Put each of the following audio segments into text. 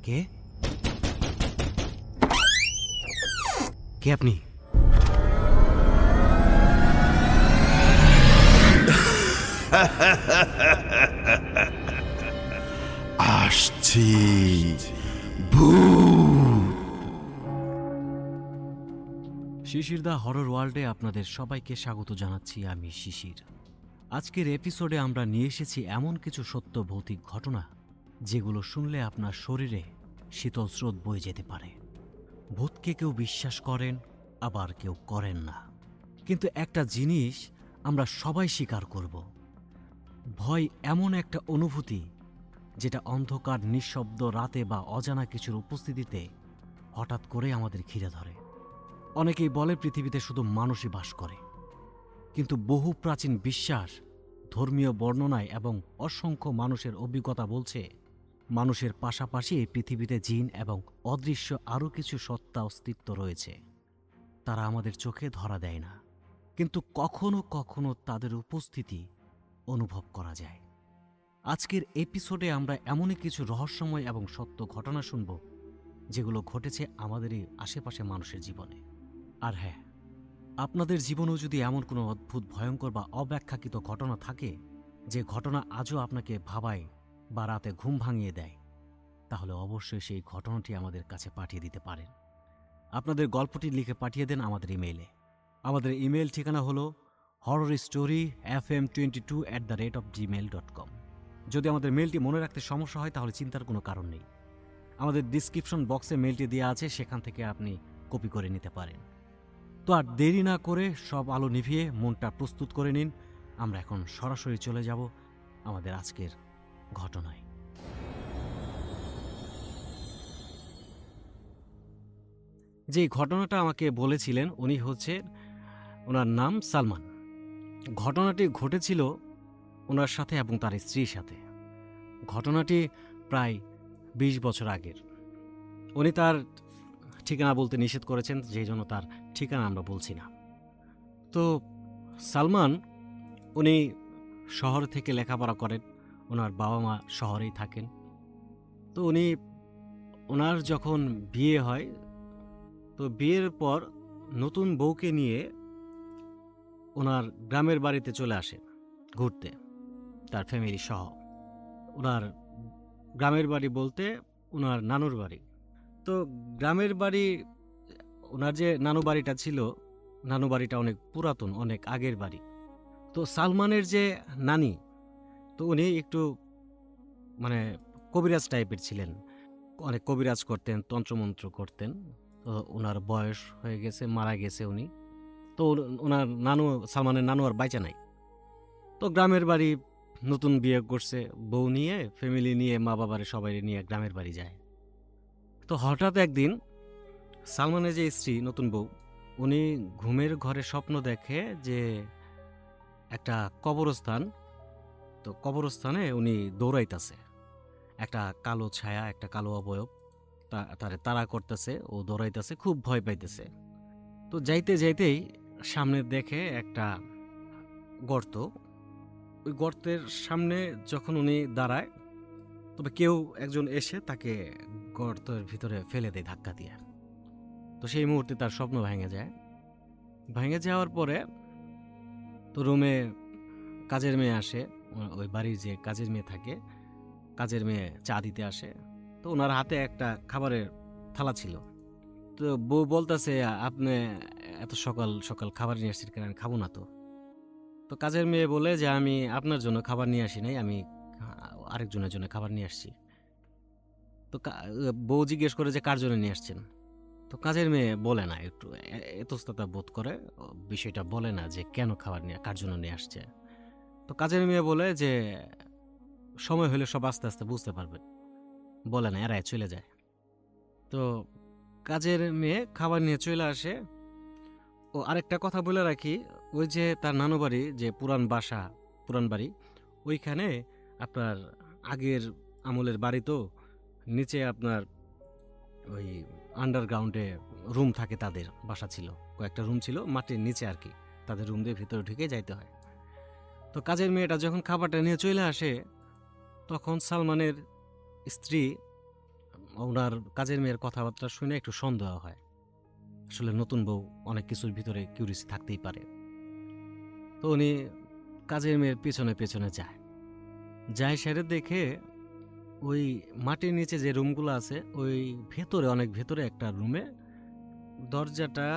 কে কে আপনি? আসছি ভূত। শিশির দা হরর ওয়ার্ল্ডে আপনাদের সবাইকে স্বাগত জানাচ্ছি। আমি শিশির। আজকের এপিসোডে আমরা নিয়ে এসেছি এমন কিছু সত্য ভৌতিক ঘটনা যেগুলো শুনলে আপনার শরীরে শীতল স্রোত বয়ে যেতে পারে। ভূতকে কেউ বিশ্বাস করেন, আবার কেউ করেন না, কিন্তু একটা জিনিস আমরা সবাই স্বীকার করব, ভয় এমন একটা অনুভূতি যেটা অন্ধকার নিঃশব্দ রাতে বা অজানা কিছুর উপস্থিতিতে হঠাৎ করে আমাদের ঘিরে ধরে। অনেকেই বলে পৃথিবীতে শুধু মানুষই বাস করে, কিন্তু বহু প্রাচীন বিশ্বাস, ধর্মীয় বর্ণনায় এবং অসংখ্য মানুষের অভিজ্ঞতা বলছে মানুষের পাশাপাশি এই পৃথিবীতে জিন এবং অদৃশ্য আরও কিছু সত্তা অস্তিত্ব রয়েছে। তারা আমাদের চোখে ধরা দেয় না, কিন্তু কখনো কখনো তাদের উপস্থিতি অনুভব করা যায়। আজকের এপিসোডে আমরা এমনই কিছু রহস্যময় এবং সত্য ঘটনা শুনব যেগুলো ঘটেছে আমাদের এই আশেপাশে মানুষের জীবনে। আর হ্যাঁ, আপনাদের জীবনেও যদি এমন কোনো অদ্ভুত, ভয়ঙ্কর বা অব্যাখ্যাকৃত ঘটনা থাকে, যে ঘটনা আজও আপনাকে ভাবায় বা রাতে ঘুম ভাঙিয়ে দেয়, তাহলে অবশ্যই সেই ঘটনাটি আমাদের কাছে পাঠিয়ে দিতে পারেন। আপনাদের গল্পটি লিখে পাঠিয়ে দেন আমাদের ইমেইলে। আমাদের ইমেইল ঠিকানা হলো horrorstoryfm22@gmail.com। যদি আমাদের মেইলটি মনে রাখতে সমস্যা হয় তাহলে চিন্তার কোনো কারণ নেই। আমাদের ডিসক্রিপশন বক্সে মেইলটি দেওয়া আছে, সেখান থেকে আপনি কপি করে নিতে পারেন। তো আর দেরি না করে সব আলো নিভিয়ে মনটা প্রস্তুত করে নিন। আমরা এখন সরাসরি চলে যাব আমাদের আজকের ঘটনায়। যে ঘটনাটা আমাকে বলেছিলেন উনি ওনার নাম সালমান। ঘটনাটি ঘটেছিল ওনার সাথে এবং তার স্ত্রীর সাথে। ঘটনাটি প্রায় 20 বছর আগের। উনি তার ঠিকানা বলতে নিষেধ করেছেন, যেই জন্য তার ঠিকানা আমরা বলছি না। তো সালমান উনি শহর থেকে লেখাপড়া করেন, ওনার বাবা মা শহরেই থাকেন। তো ওনার যখন বিয়ে হয়, তো বিয়ের পর নতুন বউকে নিয়ে ওনার গ্রামের বাড়িতে চলে আসে ঘুরতে, তার ফ্যামিলি সহ। ওনার গ্রামের বাড়ি বলতে ওনার নানুর বাড়ি। তো গ্রামের বাড়ি, ওনার যে নানু বাড়িটা ছিল, নানু বাড়িটা অনেক পুরাতন, অনেক আগের বাড়ি। তো সালমানের যে নানি, তো উনি একটু মানে কবিরাজ টাইপের ছিলেন, অনেক কবিরাজ করতেন, তন্ত্রমন্ত্র করতেন। তো ওনার বয়স হয়ে গেছে, মারা গেছে উনি। তো ওনার সালমানের নানু আর বাইচা নাই। তো গ্রামের বাড়ি, নতুন বিয়ে করছে, বউ নিয়ে, ফ্যামিলি নিয়ে, মা বাবার সবাই নিয়ে গ্রামের বাড়ি যায়। তো হঠাৎ একদিন সালমানের যে স্ত্রী, নতুন বউ, উনি ঘুমের ঘরে স্বপ্ন দেখে যে একটা কবরস্থান, তো কবরস্থানে উনি দৌড়াইতেছে, একটা কালো ছায়া, একটা কালো অবয়ব তারে তাড়া করতেছে, ও দৌড়াইতেছে, খুব ভয় পাইতেছে। তো যাইতে যাইতেই সামনে দেখে একটা গর্ত। ওই গর্তের সামনে যখন উনি দাঁড়ায়, তবে কেউ একজন এসে তাকে গর্তের ভিতরে ফেলে দেয় ধাক্কা দিয়ে। তো সেই মুহূর্তে তার স্বপ্ন ভেঙে যায়। ভেঙে যাওয়ার পরে তো রুমে কাজের মেয়ে আসে, ওই বাড়ির যে কাজের মেয়ে থাকে, কাজের মেয়ে চা দিতে আসে। তো ওনার হাতে একটা খাবারের থালা ছিল। তো বউ বলতেছে, আপনি এত সকাল সকাল খাবার নিয়ে আসছেন কেন, আমি খাবো না। তো কাজের মেয়ে বলে যে আমি আপনার জন্য খাবার নিয়ে আসি নাই, আমি আরেকজনের জন্য খাবার নিয়ে আসছি। তো বউ জিজ্ঞেস করে যে কার জন্য নিয়ে আসছেন। তো কাজের মেয়ে বলে না, একটু এতস্ততা বোধ করে, বিষয়টা বলে না যে কেন খাবার নিয়ে, কার জন্য নিয়ে আসছে। তো কাজের মেয়ে বলে যে সময় হলে সব আস্তে আস্তে বুঝতে পারবে, বলে না, এরাই চলে যায়। তো কাজের মেয়ে খাবার নিয়ে চলে আসে। ও আরেকটা কথা বলে রাখি, ওই যে তার নানু বাড়ি, যে পুরান বাড়ি, ওইখানে আপনার আগের আমলের বাড়ি, তো নিচে আপনার ওই আন্ডারগ্রাউন্ডে রুম থাকে, তাদের বাসা ছিল, কয়েকটা রুম ছিল মাটির নিচে আর কি, তাদের রুম দিয়ে ভিতরে ঢুকে যাইতে হয়। তো কাজের মেয়েটা যখন খাবারটা নিয়ে চলে আসে, তখন সালমানের স্ত্রী ওনার কাজের মেয়ের কথাবার্তা শুনে একটু সন্দেহ হয়। আসলে নতুন বউ, অনেক কিছুর ভিতরে কিউরিসি থাকতেই পারে। তো উনি কাজের মেয়ের পেছনে পেছনে যায় সেরে দেখে ওই মাটির নিচে যে রুমগুলো আছে ওই ভেতরে, অনেক ভেতরে একটা রুমে দরজাটা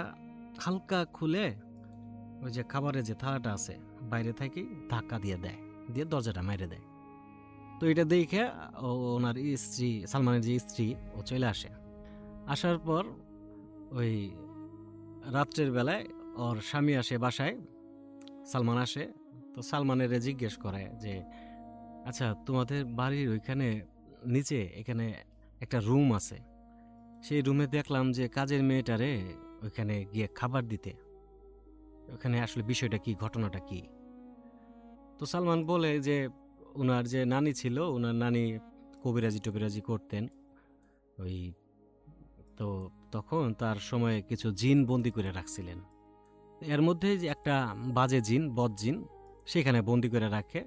হালকা খুলে ওই যে খাবারের যে থালাটা আছে বাইরে থেকে ধাক্কা দিয়ে দরজাটা মেরে দেয়। তো এটা দেখে ওনার স্ত্রী, সালমানের যে স্ত্রী, ও চলে আসে। আসার পর ওই রাত্রের বেলায় ওর স্বামী আসে বাসায়, সালমান আসে। তো সালমানের জিজ্ঞেস করে যে আচ্ছা, তোমাদের বাড়ির ওইখানে নিচে এখানে একটা রুম আছে, সেই রুমে দেখলাম যে কাজের মেয়েটারে ওইখানে গিয়ে খাবার দিতে, ওখানে আসলে বিষয়টা কি, ঘটনাটা কি? তো সালমান বলে যে ওনার যে নানি ছিল, ওনার নানি কবিরাজি টবিরাজি করতেন। ওই তো তখন তার সময়ে কিছু জিন বন্দি করে রাখছিলেন। এর মধ্যে যে একটা বাজে জিন, বদ জিন, সেখানে বন্দি করে রাখে।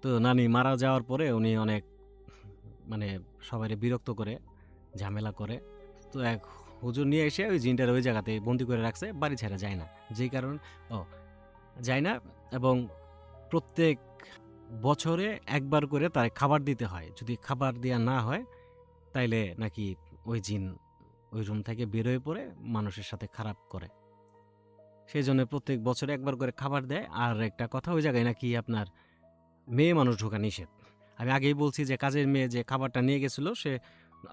তো নানি মারা যাওয়ার পরে উনি অনেক মানে সবাই বিরক্ত করে, ঝামেলা করে। তো এক হুজুর নিয়ে এসে ওই জিনটার ওই জায়গাতে বন্দি করে রাখছে, বাড়ি ছেড়ে যায় না। যেই কারণ যায় না, এবং প্রত্যেক বছরে একবার করে তার খাবার দিতে হয়। যদি খাবার দেওয়া না হয় তাইলে নাকি ওই জিন ওই রুম থেকে বেরোয় পড়ে মানুষের সাথে খারাপ করে। সেই জন্য প্রত্যেক বছরে একবার করে খাবার দেয়। আর একটা কথা, ওই জায়গায় নাকি আপনার মেয়ে মানুষ ঢোকা নিষেধ। আমি আগেই বলছি যে কাজের মেয়ে যে খাবারটা নিয়ে গেছিলো, সে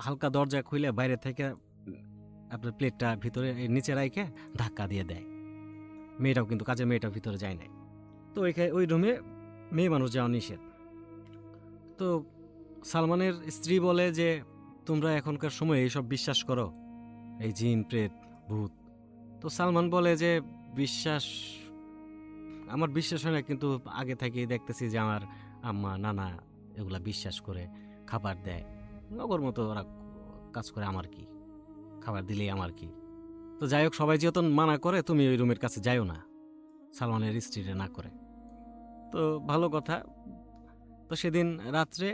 হালকা দরজা খুলে বাইরে থেকে আপনার প্লেটটা ভিতরে নিচে রাইখে ধাক্কা দিয়ে দেয়। মেয়েটাও কিন্তু, কাজের মেয়েটাও ভিতরে যায় নাই। তো ওই রুমে মেয়ে মানুষ যাওয়া নিষেধ। তো সালমানের স্ত্রী বলে যে তোমরা এখনকার সময় এইসব বিশ্বাস করো, এই জিন প্রেত ভূত? তো সালমান বলে যে আমার বিশ্বাস হয় না, কিন্তু আগে থেকেই দেখতেছি যে আমার আম্মা নানা এগুলা বিশ্বাস করে, খাবার দেয়, নগর মতো ওরা কাজ করে, আমার কি, খাবার দিলেই আমার কি। তো যাই হোক, সবাই যেহেতু মানা করে, তুমি ওই রুমের কাছে যাইও না, সালমানের স্ত্রীরে না করে। তো ভালো কথা। তো সেদিন রাত্রে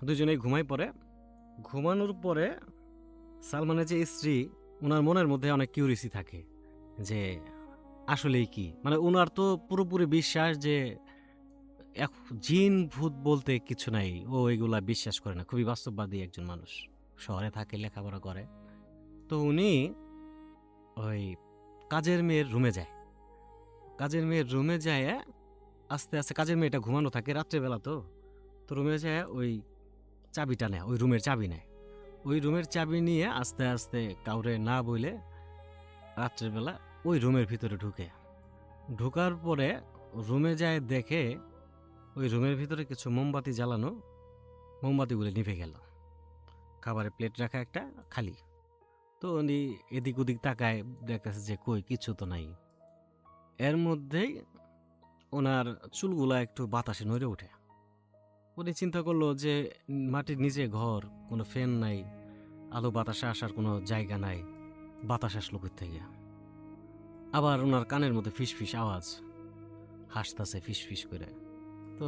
দুজনেই ঘুমাই পড়ে। ঘুমানোর পরে সালমানের যে স্ত্রী, ওনার মনের মধ্যে অনেক কিউরিসি থাকে যে আসলেই কি, মানে ওনার তো পুরোপুরি বিশ্বাস যে জিন ভূত বলতে কিছু নাই, ও এগুলা বিশ্বাস করে না, খুবই বাস্তববাদী একজন মানুষ, শহরে থাকে, লেখাপড়া করে। তো উনি ওই কাজের মেয়ের রুমে যায়। কাজের মেয়ের রুমে যায় আস্তে আস্তে, কাজের মেয়েটা ঘুমানো থাকে রাত্রেবেলা। তো রুমে যায় ওই চাবিটা নেয়, ওই রুমের চাবি নেয়। ওই রুমের চাবি নিয়ে আস্তে আস্তে কাউরে না বলে রাত্রেবেলা ওই রুমের ভিতরে ঢুকার পরে রুমে যায়, দেখে ওই রুমের ভিতরে কিছু মোমবাতি জ্বালানো, মোমবাতিগুলো নিভে গেল। খাবারের প্লেট রাখা একটা খালি। তো উনি এদিক ওদিক তাকায়, দেখতেছে যে কই, কিছু তো নাই। এর মধ্যেই ওনার চুলগুলা একটু বাতাসে নড়ে ওঠে। উনি চিন্তা করলো যে মাটির নিচে ঘর, কোনো ফ্যান নাই, আলো বাতাসে আসার কোনো জায়গা নাই, বাতাস আসলো কই থেকে? আবার ওনার কানের মধ্যে ফিসফিস আওয়াজ, হাসতাছে ফিসফিস করে। তো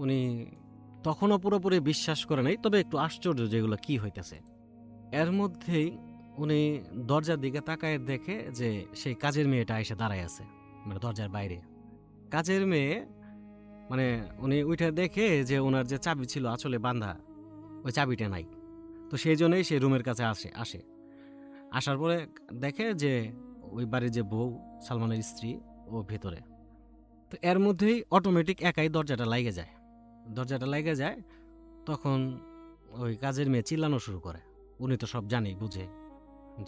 উনি তখনও পুরোপুরি বিশ্বাস করে নাই, তবে একটু আশ্চর্য যেগুলো কি হইতেছে। এর মধ্যেই উনি দরজার দিকে তাকায়, দেখে যে সেই কাজের মেয়েটা এসে দাঁড়ায় আছে, মানে দরজার বাইরে। কাজের মেয়ে, মানে উনি উঠে দেখে যে ওনার যে চাবি ছিল আঁচলে বাঁধা, ওই চাবিটা নাই। তো সেই জন্যই সে রুমের কাছে আসে। আসার পরে দেখে যে ওই বাড়ির যে বউ, সালমানের স্ত্রী, ও ভেতরে। তো এর মধ্যেই অটোমেটিক একাই দরজাটা লাগে যায়। তখন ওই কাজের মেয়ে চিল্লানো শুরু করে। উনি তো সব জানে, বুঝে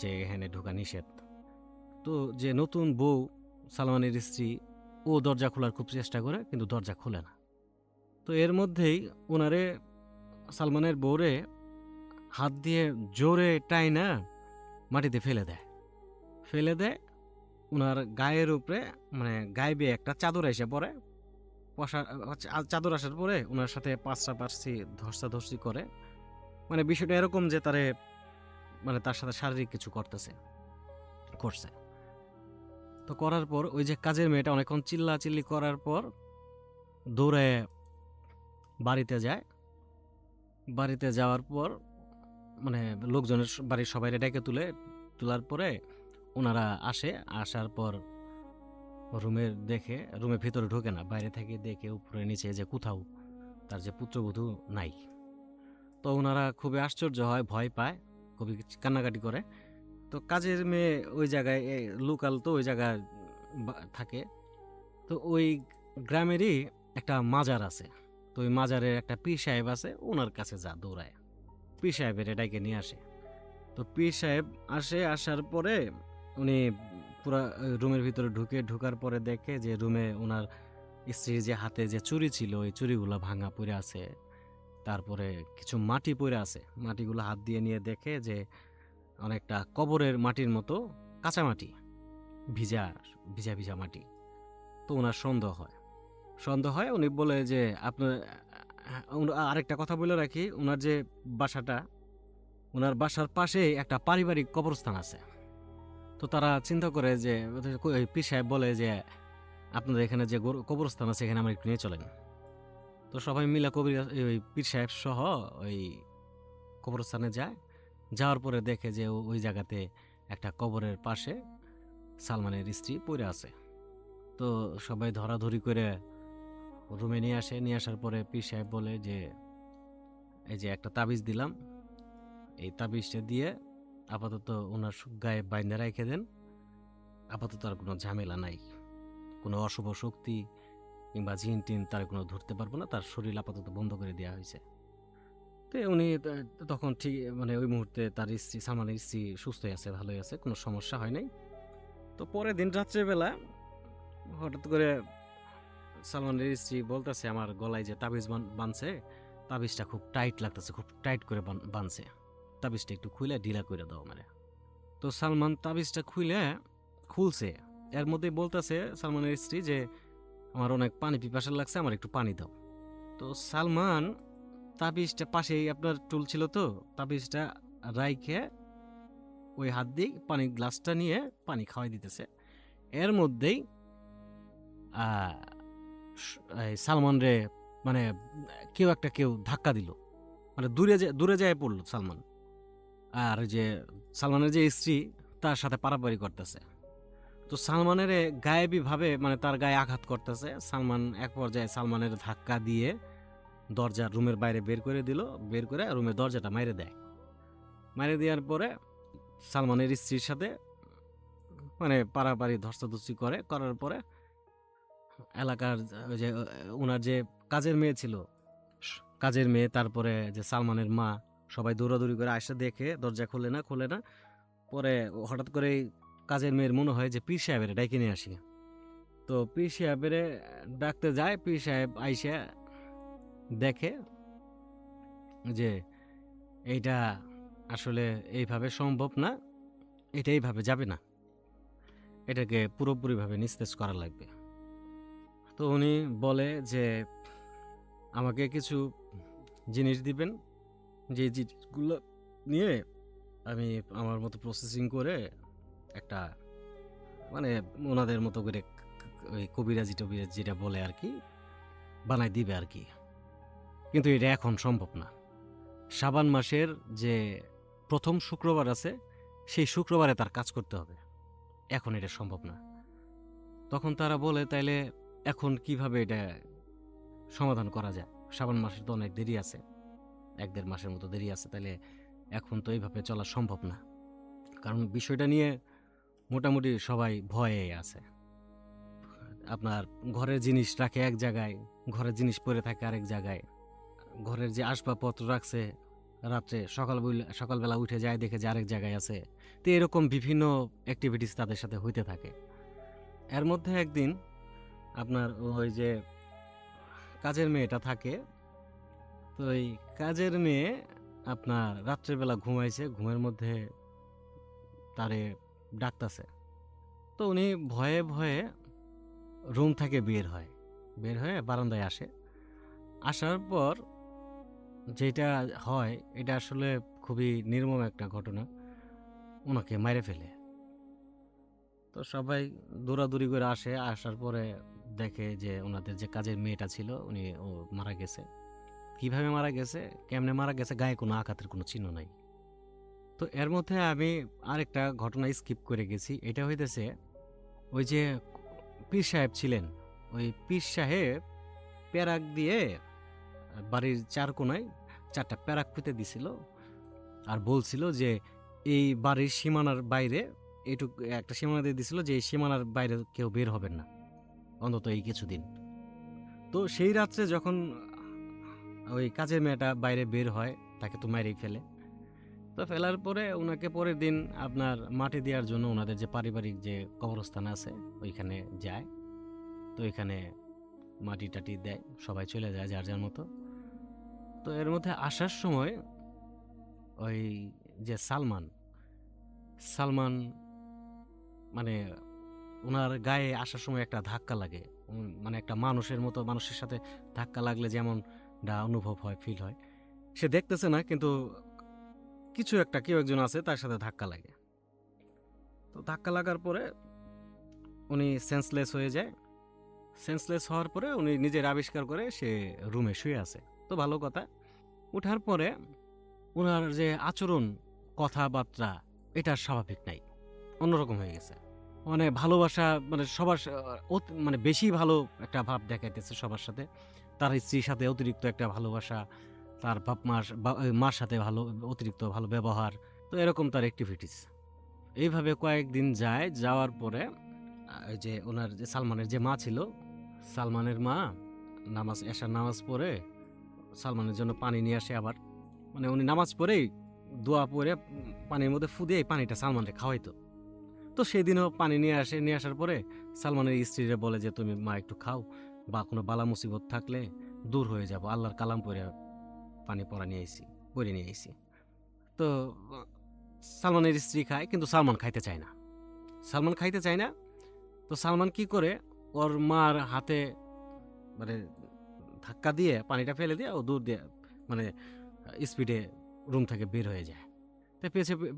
যে এখানে ঢোকা নিষেধ। তো যে নতুন বউ, সালমানের স্ত্রী, ও দরজা খোলার খুব চেষ্টা করে, কিন্তু দরজা খোলে না। তো এর মধ্যেই ওনারে, সালমানের বউরে হাত দিয়ে জোরে টাইনা মাটিতে ফেলে দেয়। ওনার গায়ের উপরে, মানে গায়ে বেয়ে একটা চাদর এসে পড়ে। চাদর আসার পরে ওনার সাথে পাশাপাশি ধস্তাধস্তি করে। মানে বিষয়টা এরকম যে মানে তার সাথে শারীরিক কিছু করছে। তো করার পর ওই যে কাজের মেয়েটা অনেকক্ষণ চিল্লাচিল্লি করার পর দৌড়ে বাড়িতে যায়। বাড়িতে যাওয়ার পর মানে লোকজনের বাড়ির সবাইরে ডেকে তোলার পরে ওনারা আসার পর রুমের ভিতরে ঢোকে না, বাইরে থেকে দেখে উপরে নিচে যে কোথাও তার যে পুত্রবধূ নাই। তো ওনারা খুবই আশ্চর্য হয়, ভয় পায়, খুবই কান্নাকাটি করে। তো কাজের মেয়ে ওই জায়গায় লোকাল, তো ওই জায়গায় থাকে। তো ওই গ্রামেরই একটা মাজার আছে, তো ওই মাজারের একটা পীর সাহেব আছে, ওনার কাছে দৌড়ায় পীর সাহেবের এটাকে নিয়ে আসে। তো পীর সাহেব আসার পরে উনি পুরা রুমের ভিতরে ঢোকার পরে দেখে যে রুমে ওনার স্ত্রীর যে হাতে যে চুড়ি ছিল ওই চুড়িগুলো ভাঙা পড়ে আছে, তারপরে কিছু মাটি পড়ে আছে, মাটিগুলো হাত দিয়ে নিয়ে দেখে যে অনেকটা কবরের মাটির মতো, কাঁচা মাটি, ভিজা ভিজা ভিজা মাটি। তো ওনার সন্দেহ হয়। উনি বলে যে আপনার আরেকটা কথা বলে রাখি, ওনার বাসার পাশে একটা পারিবারিক কবরস্থান আছে। তো তারা চিন্তা করে যে ওই পীর সাহেব বলে যে আপনাদের এখানে যে কবরস্থান আছে এখানে আমার একটু নিয়ে চলেন। তো সবাই মিলে ওই পীর সাহেব সহ ওই কবরস্থানে যাওয়ার পরে দেখে যে ওই জায়গাতে একটা কবরের পাশে সালমানের স্ত্রী পড়ে আছে। তো সবাই ধরাধরি করে রুমে নিয়ে আসার পরে পীর সাহেব বলে যে এই যে একটা তাবিজ দিলাম, এই তাবিজটা দিয়ে আপাতত ওনার গায়ে বাইন্ধে রেখে দেন, আপাতত আর কোনো ঝামেলা নাই, কোনো অশুভ শক্তি কিংবা জিন টিন তার কোনো ধরতে পারবো না, তার শরীর আপাতত বন্ধ করে দেওয়া হয়েছে। তো উনি তখন ঠিক মানে ওই মুহূর্তে তার স্ত্রী, সালমানের স্ত্রী সুস্থই আছে, ভালোই আছে, কোনো সমস্যা হয় নাই। তো পরের দিন রাত্রেবেলা হঠাৎ করে সালমানের স্ত্রী বলতেছে আমার গলায় যে তাবিজ বাঁধছে, তাবিজটা খুব টাইট লাগতেছে, খুব টাইট করে বাঁধছে, তাবিজটা একটু খুলে ঢিলা করে দাও মানে। তো সালমান তাবিজটা খুলছে, এর মধ্যেই বলতেছে সালমানের স্ত্রী যে আমার অনেক পানি পিপাসা লাগছে, আমার একটু পানি দাও। তো সালমান তাবিজটা পাশেই আপনার টুল ছিল, তো তাবিজটা রাইখে ওই হাত দিয়ে পানির গ্লাসটা নিয়ে পানি খাওয়াই দিতেছে। এর মধ্যেই সালমান রে মানে কেউ ধাক্কা দিল, মানে দূরে যায় পড়লো সালমান। আর যে সালমানের যে স্ত্রী তার সাথে পারাপারি করতেছে। তো সালমানের গায়েবী ভাবে মানে তার গায়ে আঘাত করতেছে। সালমান এক পর্যায়ে সালমানের ধাক্কা দিয়ে দরজা রুমের বাইরে বের করে রুমের দরজাটা মাইরে দেওয়ার পরে সালমানের স্ত্রীর সাথে মানে পারাপারি ধস্তাধস্তি করার পরে এলাকার যে ওনার যে কাজের মেয়ে, তারপরে যে সালমানের মা, সবাই দৌড়াদৌড়ি করে আসে, দেখে দরজা খোলে না। পরে হঠাৎ করে কাজের মেয়ের মনে হয় যে পীর সাহেবের ডাইকে নিয়ে আসি। তো পীর সাহেবের ডাকতে যায়, পীর সাহেব আইসা দেখে যে এইটা আসলে এইভাবে সম্ভব না, এটা এইভাবে যাবে না, এটাকে পুরোপুরিভাবে নিস্তেজ করা লাগবে। তো উনি বলে যে আমাকে কিছু জিনিস দিবেন, যে জিনিসগুলো নিয়ে আমি আমার মতো প্রসেসিং করে একটা মানে ওনাদের মতো করে ওই কবিরাজি যেটা বলে আর কি বানাই দিবে আর কি। কিন্তু এটা এখন সম্ভব না, শাবান মাসের যে প্রথম শুক্রবার আছে সেই শুক্রবারে তার কাজ করতে হবে, এখন এটা সম্ভব না। তখন তারা বলে তাইলে এখন কিভাবে এটা সমাধান করা যায়, শাবান মাসের তো অনেক দেরি আছে, 1-1.5 মাসের মতো দেরি আছে, তাহলে এখন তো এইভাবে চলা সম্ভব না। কারণ বিষয়টা নিয়ে মোটামুটি সবাই ভয়ে আছে। আপনার ঘরের জিনিস রাখে এক জায়গায়, ঘরের জিনিস পরে থাকে আরেক জায়গায়, ঘরের যে আসবাবপত্র রাখছে রাত্রে সকালবেলা উঠে যায় দেখে যে আরেক জায়গায় আছে। তো এরকম বিভিন্ন অ্যাক্টিভিটিস তাদের সাথে হইতে থাকে। এর মধ্যে একদিন আপনার ওই যে কাজের মেয়েটা থাকে, তো এই কাজের মেয়ে আপনার রাত্রেবেলা ঘুমাইছে, ঘুমের মধ্যে তারে ডাকতেছে। তো উনি ভয়ে ভয়ে রুম থেকে বের হয়ে বারান্দায় আসার পর যেটা হয় এটা আসলে খুবই নির্মম একটা ঘটনা, ওনাকে মাইরে ফেলে। তো সবাই দৌড়াদৌড়ি করে আসার পরে দেখে যে ওনাদের যে কাজের মেয়েটা ছিল ও মারা গেছে। কিভাবে মারা গেছে, কেমনে মারা গেছে, গায়ে কোনো আঘাতের কোনো চিহ্ন নাই। তো এর মধ্যে আমি আরেকটা ঘটনা স্কিপ করে গেছি। এটা হইতেছে ওই যে পীর সাহেব ছিলেন, ওই পীর সাহেব প্যারাক দিয়ে বাড়ির চার কোনায় 4টা প্যারাক পুঁতে দিছিল আর বলছিল যে এই বাড়ির সীমানার বাইরে এইটুকু একটা সীমানা দিয়ে দিছিল যে এই সীমানার বাইরে কেউ বের হবেন না অন্তত এই কিছুদিন। তো সেই রাত্রে যখন ওই কাজের মেয়েটা বাইরে বের হয় তাকে তো মেরেই ফেলে। তো ফেলার পরে ওনাকে পরের দিন আপনার মাটি দেওয়ার জন্য ওনাদের যে পারিবারিক যে কবরস্থান আছে ওইখানে যায়। তো এখানে মাটি টাটি দেয়, সবাই চলে যায় যার যার মতো। তো এর মধ্যে আসার সময় ওই যে সালমান মানে ওনার গায়ে আসার সময় একটা ধাক্কা লাগে, মানে একটা মানুষের মতো মানুষের সাথে ধাক্কা লাগলে যেমন অনুভব হয়, ফিল হয়। সে দেখতেছে না, কিন্তু কিছু একটা কেউ একজন আছে তার সাথে ধাক্কা লাগে। তো ধাক্কা লাগার পরে উনি সেন্সলেস হয়ে যায়। সেন্সলেস হওয়ার পরে উনি নিজের আবিষ্কার করে সে রুমে শুয়ে আছে। তো ভালো কথা, ওঠার পরে ওনার যে আচরণ কথাবার্তা এটা স্বাভাবিক নাই, অন্যরকম হয়ে গেছে। মানে ভালোবাসা, মানে সবার মানে বেশি ভালো একটা ভাব দেখাইতেছে সবার সাথে। তার স্ত্রীর সাথে অতিরিক্ত একটা ভালোবাসা, তার বাপ মার সাথে ভালো অতিরিক্ত ভালো ব্যবহার। তো এরকম তার অ্যাক্টিভিটিস। এইভাবে কয়েকদিন যায়, যাওয়ার পরে ওই যে ওনার যে সালমানের যে মা ছিল, সালমানের মা এশার নামাজ পড়ে সালমানের জন্য পানি নিয়ে আসে। আবার মানে উনি নামাজ পড়েই দোয়া পড়ে পানির মধ্যে ফু দিয়ে এই পানিটা সালমানকে খাওয়াইতো। তো সেদিনও পানি নিয়ে আসে, নিয়ে আসার পরে সালমানের স্ত্রীরা বলে যে তুমি মা একটু খাও, বা কোনো বালা মুসিবত থাকলে দূর হয়ে যাব, আল্লাহর কালাম পড়ে পানি পরে নিয়ে আইছি। তো সালমানের স্ত্রী খায়, কিন্তু সালমান খাইতে চায় না। তো সালমান কি করে, ওর মার হাতে মানে ধাক্কা দিয়ে পানিটা ফেলে দিয়ে ও দূর দিয়ে মানে স্পিডে রুম থেকে বের হয়ে যায়। তো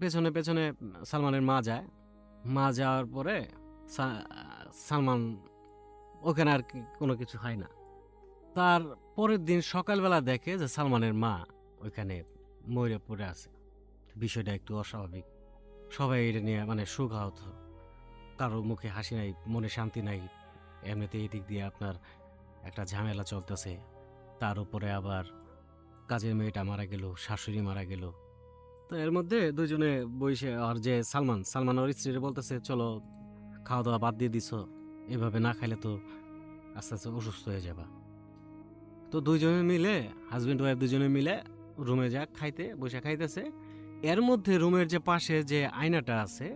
পেছনে পেছনে সালমানের মা যাওয়ার পরে সালমান ওখানে আর কোনো কিছু হয় না। তার পরের দিন সকালবেলা দেখে যে সালমানের মা ওইখানে মরে পড়ে আছে। বিষয়টা একটু অস্বাভাবিক। সবাই এটা নিয়ে মানে শোকাহত, কারোর মুখে হাসি নাই, মনে শান্তি নাই। এমনিতে এই দিক দিয়ে আপনার একটা ঝামেলা চলতেছে, তার উপরে আবার কাজের মেয়েটা মারা গেল, শাশুড়ি মারা গেল। তো এর মধ্যে দুজনে বসে, আর যে সালমান ওর স্ত্রীর বলতেছে চলো খাওয়া দাওয়া বাদ দিয়ে দিছ, এভাবে না খাইলে তো আস্তে আস্তে অসুস্থ হয়ে যাবা। তো দুইজনে মিলে হাজব্যান্ড ওয়াইফ দুজনে মিলে রুমে যা বসে খাইতেছে। এর মধ্যে রুমের যে পাশে যে আয়নাটা আছে,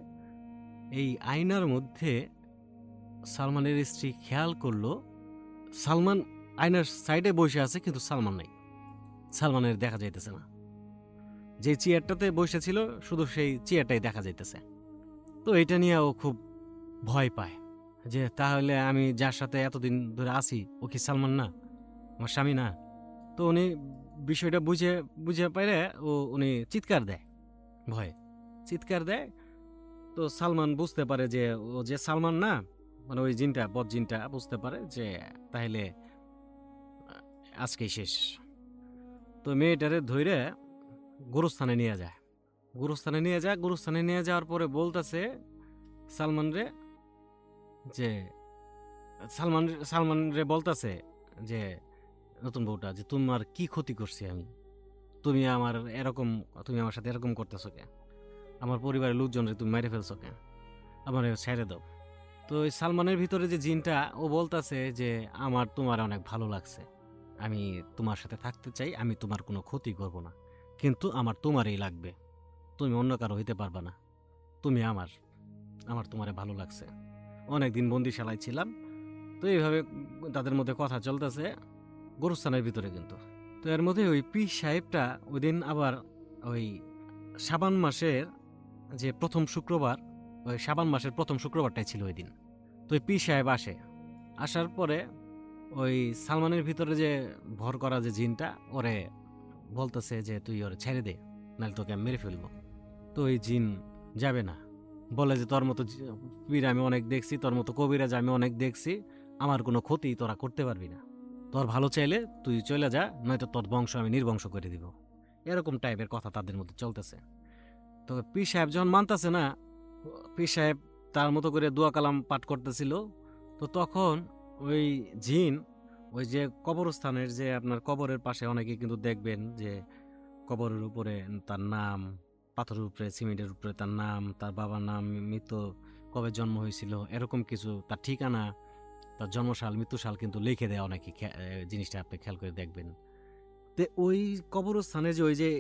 এই আয়নার মধ্যে সালমানের স্ত্রী খেয়াল করলো সালমান আয়নার সাইডে বসে আছে, কিন্তু সালমান নাই, সালমানের দেখা যাইতেছে না। যে চেয়ারটাতে বসেছিল শুধু সেই চেয়ারটাই দেখা যাইতেছে। তো এটা নিয়ে ও খুব ভয় পায় যে তাহলে আমি যার সাথে এতদিন ধরে আছি ও কি সালমান না, আমার স্বামী না? তো উনি বিষয়টা বুঝে পাইলে উনি চিৎকার দেয়। তো সালমান বুঝতে পারে যে ও যে সালমান না, মানে ওই বদ জিনটা বুঝতে পারে যে তাহলে আজকেই শেষ। তো মেয়েটারে ধইরে গোরস্থানে নিয়ে যায়। গোরস্থানে নিয়ে যাওয়ার পরে বলতেছে সালমান রে বলতেছে যে নতুন বউটা, যে তোমার কি ক্ষতি করছি আমি, তুমি আমার সাথে এরকম করতেছো কে, আমার পরিবারের লোকজনরে তুমি মেরে ফেলছো কে, আমার ছেড়ে দাও। তো ওই সালমানের ভিতরে যে জিনটা ও বলতেছে যে আমার তোমার অনেক ভালো লাগছে, আমি তোমার সাথে থাকতে চাই, আমি তোমার কোনো ক্ষতি করব না, কিন্তু আমার তোমারই লাগবে, তুমি অন্য কারো হইতে পারবা না, তুমি আমার তোমারে ভালো লাগছে, অনেকদিন বন্দিশালায় ছিলাম। তো এইভাবে তাদের মধ্যে কথা চলতেছে গোরস্থানের ভিতরে। কিন্তু তো এর মধ্যে ওই পীর সাহেবটা ওই দিন আবার ওই শাবান মাসের যে প্রথম শুক্রবার, ওই শাবান মাসের প্রথম শুক্রবারটাই ছিল ওই দিন। তো ওই পীর সাহেব আসার পরে ওই সালমানের ভিতরে যে ভর করা যে জিনটা ওরে বলতেছে যে তুই ওরে ছেড়ে দে, নাহলে তোকে আমি মেরে ফেলবো। তো ওই জিন যাবে না, বলে যে তোর মতো পীর আমি অনেক দেখছি, তোর মতো কবিরাজ আমি অনেক দেখছি, আমার কোনো ক্ষতি তোরা করতে পারবি না, তোর ভালো চাইলে তুই চলে যা, নয়তো তোর বংশ আমি নির্বংশ করে দিব। এরকম টাইপের কথা তাদের মধ্যে চলতেছে। তো তো পীর সাহেব যখন মানতেছে না, পীর সাহেব তার মতো করে দোয়া কালাম পাঠ করতেছিল, তো তখন ওই জিন, ওই যে কবরস্থানের যে আপনার কবরের পাশে অনেকে কিন্তু দেখবেন যে কবরের উপরে তার নাম, পাথরের উপরে সিমেন্টের উপরে তার নাম, তার বাবার নাম, মৃত্যু, কবে জন্ম হয়েছিল, এরকম কিছু, তার ঠিকানা, তার জন্মসাল, মৃত্যুসাল কিন্তু লিখে দেয় অনেকে। জিনিসটা আপনি খেয়াল করে দেখবেন। তো ওই কবরস্থানে যে ওই যে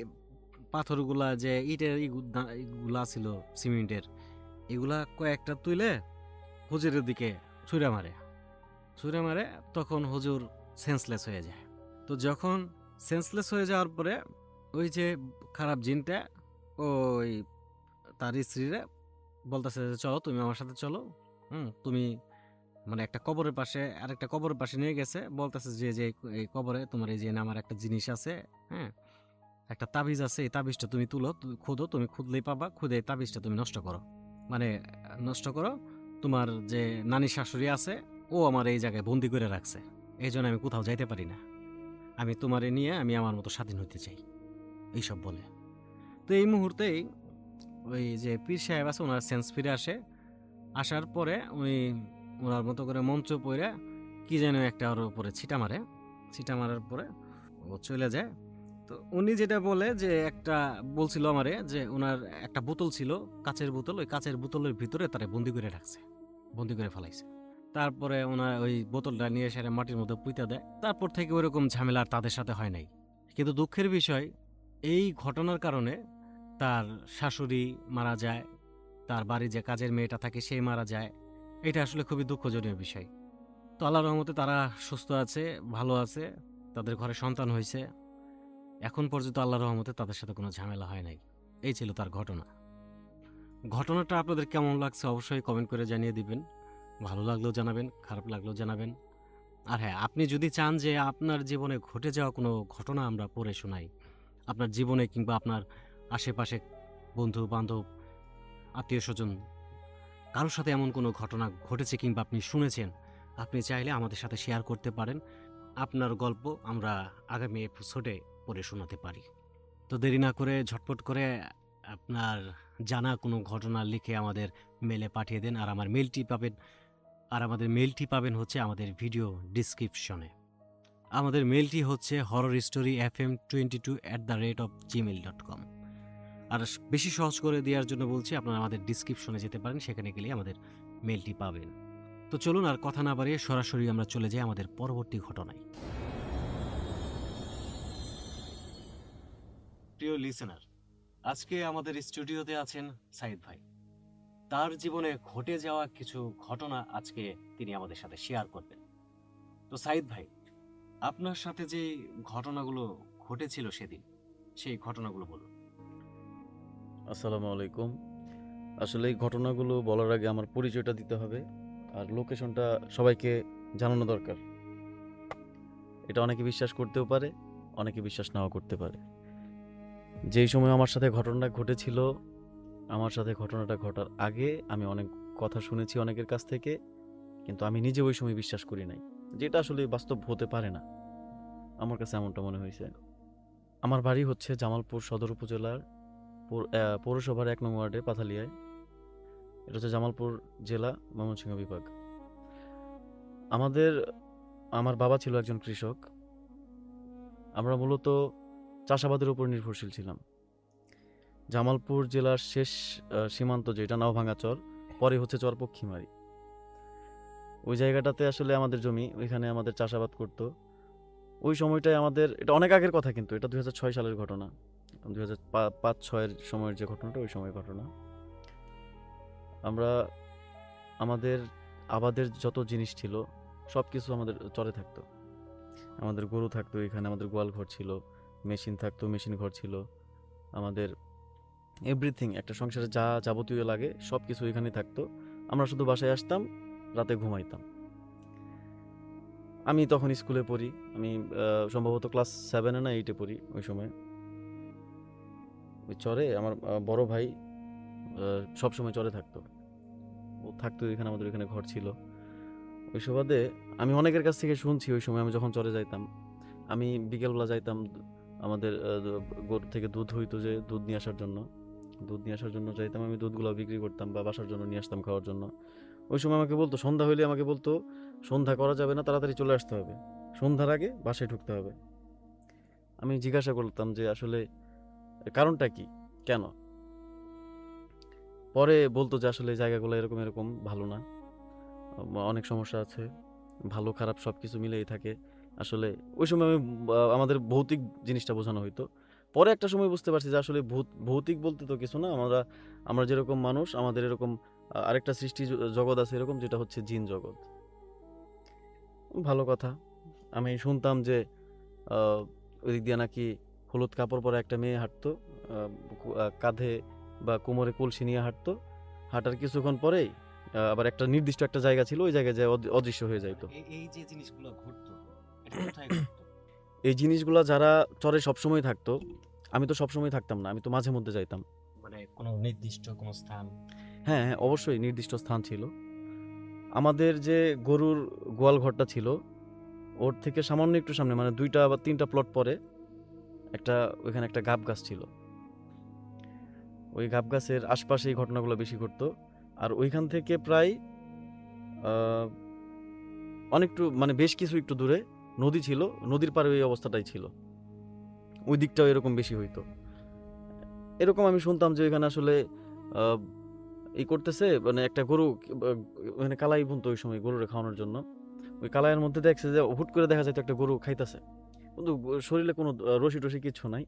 পাথরগুলা, যে ইটের ইগুলা ছিল সিমেন্টের, এগুলা কয়েকটা তুলে হুজুরের দিকে ছুঁড়ে মারে, তখন হুজুর সেন্সলেস হয়ে যায়। তো যখন সেন্সলেস হয়ে যাওয়ার পরে ওই যে খারাপ জিনটা ওই তার স্ত্রীরা বলতেছে যে চলো তুমি আমার সাথে চলো, তুমি মানে একটা কবরের পাশে, আরেকটা কবরের পাশে নিয়ে গেছে, বলতেছে যে যে এই কবরে তোমার এই যে আমার একটা জিনিস আছে, হ্যাঁ, একটা তাবিজ আছে, এই তাবিজটা তুমি তুলো, খুঁদো, তুমি খুঁদলেই পাবা, খুদে এই তাবিজটা তুমি নষ্ট করো, মানে নষ্ট করো। তোমার যে নানি শাশুড়ি আছে, ও আমার এই জায়গায় বন্দি করে রাখছে, এই জন্য আমি কোথাও যাইতে পারি না, আমি তোমারে নিয়ে আমি আমার মতো স্বাধীন হতে চাই, এইসব বলে। তো এই মুহূর্তেই ওই যে পীর সাহেব আছে, ওনার সেন্স ফিরে আসে। আসার পরে উনি ওনার মতো করে মন্ত্র পড়ে কি যেন একটা ওর উপরে ছিটা মারার পরে ও চলে যায়। তো উনি যেটা বলে যে একটা বলছিল আমারে যে ওনার একটা বোতল ছিল, কাচের বোতল, ওই কাচের বোতলের ভিতরে তারা বন্দি করে রাখছে, বন্দি করে ফেলাইছে। তারপরে ওনার ওই বোতলটা নিয়ে এসে মাটির মধ্যে পুঁতে দেয়। তারপর থেকে ওরকম ঝামেলা আর তাদের সাথে হয় নাই। কিন্তু দুঃখের বিষয়, এই ঘটনার কারণে তার শাশুড়ি মারা যায়, তার বাড়ি যে কাজের মেয়েটা থাকে সেই মারা যায়। এটা আসলে খুবই দুঃখজনক বিষয়। তো আল্লাহর রহমতে তারা সুস্থ আছে, ভালো আছে, তাদের ঘরে সন্তান হয়েছে। এখন পর্যন্ত আল্লাহর রহমতে তাদের সাথে কোনো ঝামেলা হয় নাই। এই ছিল তার ঘটনাটা আপনাদের কেমন লাগছে অবশ্যই কমেন্ট করে জানিয়ে দিবেন। ভালো লাগলেও জানাবেন, খারাপ লাগলেও জানাবেন। আর হ্যাঁ, আপনি যদি চান যে আপনার জীবনে ঘটে যাওয়া কোনো ঘটনা আমরা পড়ে শোনাই, আপনার জীবনে কিংবা আপনার আশেপাশে বন্ধু বান্ধব, আত্মীয় স্বজন, কারোর সাথে এমন কোনো ঘটনা ঘটেছে কিংবা আপনি শুনেছেন, আপনি চাইলে আমাদের সাথে শেয়ার করতে পারেন। আপনার গল্প আমরা আগামী এপিসোডে পড়ে শোনাতে পারি। তো দেরি না করে ঝটপট করে আপনার জানা কোনো ঘটনা লিখে আমাদের মেলে পাঠিয়ে দেন। আর আমাদের মেলটি পাবেন হচ্ছে আমাদের ভিডিও ডিসক্রিপশনে। আমাদের মেলটি হচ্ছে horrorstoryfm22@gmail.com। আর বেশি সহজ করে দেওয়ার জন্য বলছি, আপনারা আমাদের ডিসক্রিপশনে যেতে পারেন, সেখানে গেলে আমাদের মেলটি পাবেন। তো চলুন আর কথা না বাড়িয়ে সরাসরি আমরা চলে যাই আমাদের পরবর্তী ঘটনায়। প্রিয় লিসেনার, আজকে আমাদের স্টুডিওতে আছেন সাইদ ভাই। তার জীবনে ঘটে যাওয়া কিছু ঘটনা আজকে তিনি আমাদের সাথে শেয়ার করবেন। তো সাইদ ভাই, আপনার সাথে যে ঘটনাগুলো ঘটেছিল সেদিন, সেই ঘটনাগুলো বলুন। আসসালামু আলাইকুম। আসলে এই ঘটনাগুলো বলার আগে আমার পরিচয়টা দিতে হবে, আর লোকেশনটা সবাইকে জানানো দরকার। এটা অনেকে বিশ্বাস করতেও পারে, অনেকে বিশ্বাস নাও করতে পারে। যেই সময় আমার সাথে ঘটনাটা ঘটেছিল, আমার সাথে ঘটনাটা ঘটার আগে আমি অনেক কথা শুনেছি অনেকের কাছ থেকে, কিন্তু আমি নিজে ওই সময় বিশ্বাস করি নাই, যেটা আসলে বাস্তব হতে পারে না। আমার কাছে এমনটা মনে হয়েছে। আমার বাড়ি হচ্ছে জামালপুর সদর উপজেলার পৌরসভার 1 নং ওয়ার্ডে পাথালিয়ায়। এটা হচ্ছে জামালপুর জেলা, ময়মনসিংহ বিভাগ। আমার বাবা ছিল একজন কৃষক। আমরা মূলত চাষাবাদের উপর নির্ভরশীল ছিলাম। জামালপুর জেলার শেষ সীমান্ত যেটা নাওভাঙ্গা চর, পরে হচ্ছে চর পক্ষিমারি, ওই জায়গাটাতে আসলে আমাদের জমি, ওইখানে আমাদের চাষাবাদ করতো। ওই সময়টায় আমাদের, এটা অনেক আগের কথা, কিন্তু এটা 2006 সালের ঘটনা, 2005-06 সময়ের যে ঘটনাটা, ওই সময়ের ঘটনা। আমরা আমাদের আবাদের যত জিনিস ছিল সব কিছু আমাদের চরে থাকতো। আমাদের গরু থাকতো এখানে, আমাদের গোয়াল ঘর ছিল, মেশিন থাকতো, মেশিন ঘর ছিল, আমাদের এভরিথিং, একটা সংসারে যা যাবতীয় লাগে সব কিছু এখানে থাকতো। আমরা শুধু বাসায় আসতাম, রাতে ঘুমাইতাম। আমি তখন স্কুলে পড়ি, আমি সম্ভবত ক্লাস 7 না 8 পড়ি ওই সময়। ওই চরে আমার বড় ভাই সব সময় চরে থাকতো, ও থাকতো এখানে, আমাদের এখানে ঘর ছিল। ওই সুবাদে আমি অনেকের কাছ থেকে শুনছি, ওই সময় আমি যখন চরে যাইতাম, আমি বিকেলবেলা যাইতাম, আমাদের গরু থেকে দুধ হইতো, যে দুধ নিয়ে আসার জন্য দুধ নিয়ে আসার জন্য যাইতাম, আমি দুধগুলো বিক্রি করতাম বা বাসার জন্য নিয়ে আসতাম খাওয়ার জন্য। ওই সময় আমাকে বলতো, সন্ধ্যা হইলে আমাকে বলতো সন্ধ্যা করা যাবে না, তাড়াতাড়ি চলে আসতে হবে, সন্ধ্যার আগে বাসায় ঢুকতে হবে। আমি জিজ্ঞাসা করতাম যে আসলে কারণটা কি, কেন? পরে বলতো যে আসলে জায়গাগুলো এরকম এরকম ভালো না, অনেক সমস্যা আছে, ভালো খারাপ সব কিছু মিলেই থাকে। আসলে ওই সময় আমাদের ভৌতিক জিনিসটা বোঝানো হইতো। পরে একটা সময় বুঝতে পারছি যে আসলে ভৌতিক বলতে তো কিছু না, আমরা আমরা যেরকম মানুষ, আমাদের এরকম আরেকটা সৃষ্টি জগৎ আছে এরকম, যেটা হচ্ছে জিন জগৎ। ভালো কথা। আমি শুনতাম যে ওই দিক দিয়ে নাকি হলুদ কাপড় পরা একটা মেয়ে হাঁটতো, কাঁধে বা কোমরে কলসি নিয়ে হাঁটতো, হাঁটার কিছুক্ষণ পরেই আবার একটা নির্দিষ্ট একটা জায়গা ছিল, ওই জায়গায় যায় অদৃশ্য হয়ে যাইতো। এই যে জিনিসগুলো ঘটতো, এটা কোথায় ঘটতো? এই জিনিসগুলা যারা চরে সবসময় থাকতো, আমি তো সবসময় থাকতাম না, আমি তো মাঝে মধ্যে যাইতাম। মানে কোনো নির্দিষ্ট কোনো স্থান? হ্যাঁ হ্যাঁ, অবশ্যই নির্দিষ্ট স্থান ছিল। আমাদের যে গরুর গোয়াল ঘরটা ছিল, ওর থেকে সামান্য একটু সামনে, মানে 2টা বা 3টা প্লট পরে একটা, ওইখানে একটা গাব গাছ ছিল। ওই গাব গাছের আশপাশে এই ঘটনাগুলো বেশি ঘটতো। আর ওইখান থেকে প্রায় অনেকটু, মানে বেশ কিছু একটু দূরে নদী ছিল, নদীর পাড়ে ওই অবস্থাটাই ছিল, ওই দিকটাও এরকম বেশি হইতো। এরকম আমি শুনতাম যে ওইখানে আসলে আহ, এই করতেছে, মানে একটা গরু, ওখানে কালাই বুনতো ওই সময় গরুরে খাওয়ানোর জন্য। ওই কালাইয়ের মধ্যে দেখছে যে হুট করে দেখা যায় একটা গরু খাইতেছে, কিন্তু শরীরে কোনো রশি টসি কিচ্ছু নাই।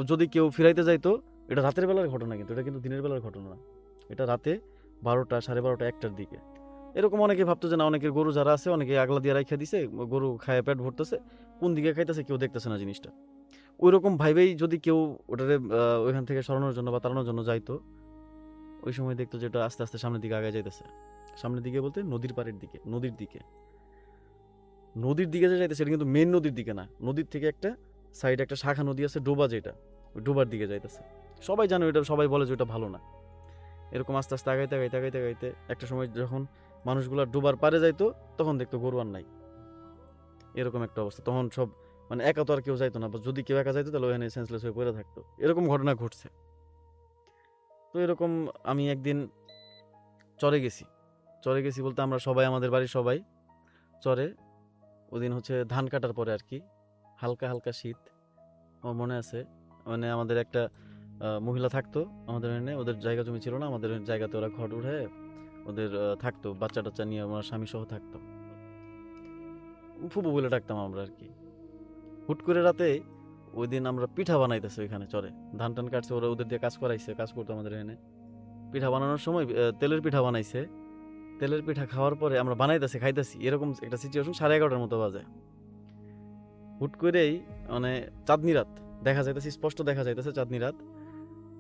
যদি কেউ ফিরাইতে যাইতো, এটা রাতের বেলার ঘটনা, কিন্তু এটা কিন্তু দিনের বেলার ঘটনা না, এটা রাতে 12টা, 12:30, 1টার দিকে। এরকম অনেকে ভাবতো যে না, অনেকের গরু যারা আছে অনেকে আগলা দিয়ে রাখা দিছে, গরু খায় পেট ভরতেছে, কোন দিকে খাইতেছে কেউ দেখতেছে না জিনিসটা। ওই রকম ভাইবেই যদি কেউ ওটারে ওইখান থেকে সরানোর জন্য বা তাড়ানোর জন্য যাইতো, ওই সময় দেখতো যে ওটা আস্তে আস্তে সামনের দিকে আগে যাইতেছে। সামনের দিকে বলতে নদীর পাড়ের দিকে, নদীর দিকে, নদীর দিকে যে যাইতেছে, এটা কিন্তু মেন নদীর দিকে না, নদীর থেকে একটা সাইডে একটা শাখা নদী আছে, ডোবা, যেটা ওই ডোবার দিকে যাইতেছে। সবাই জানে ওইটা, সবাই বলে যে ওটা ভালো না। এরকম আস্তে আস্তে আগাইতে আগাইতে আগাইতে আগাইতে একটা সময় যখন মানুষগুলা ডোবার পারে যাইতো, তখন দেখতো গরু আর নাই। এরকম একটা অবস্থা তখন, সব মানে একা তো আর কেউ যাইতো না, বা যদি কেউ একা যাইতো তাহলে ওখানে সেন্সলেস হয়ে পড়ে থাকতো। এরকম ঘটনা ঘটছে। তো এরকম আমি একদিন চরে গেছি, চরে গেছি বলতে আমরা সবাই, আমাদের বাড়ির সবাই চরে। ওদিন হচ্ছে ধান কাটার পরে আর কি, হালকা হালকা শীত, আমার মনে আছে। মানে আমাদের একটা মহিলা থাকতো আমাদের এখানে, ওদের জায়গা জমি ছিল না, আমাদের জায়গাতে ওরা ঘর উঠে ওদের থাকতো, বাচ্চা টাচ্চা নিয়ে আমার স্বামী সহ থাকতো, ফুপু বলে ডাকতাম আমরা আর কি। হুট করে রাতে ওই দিন আমরা পিঠা বানাইতেছি ওইখানে চরে, ধান টান কাটছে, ওরা ওদের দিয়ে কাজ করাইছে, কাজ করতো আমাদের এখানে। পিঠা বানানোর সময় তেলের পিঠা বানাইছে, তেলের পিঠা খাওয়ার পরে আমরা বানাইতেছি খাইতেছি, এরকম একটা সিচুয়েশন 11:30টার মতো বাজে। হুট করেই মানে চাঁদনি রাত দেখা যাইতেছে, স্পষ্ট দেখা যাইতেছে চাঁদনি রাত।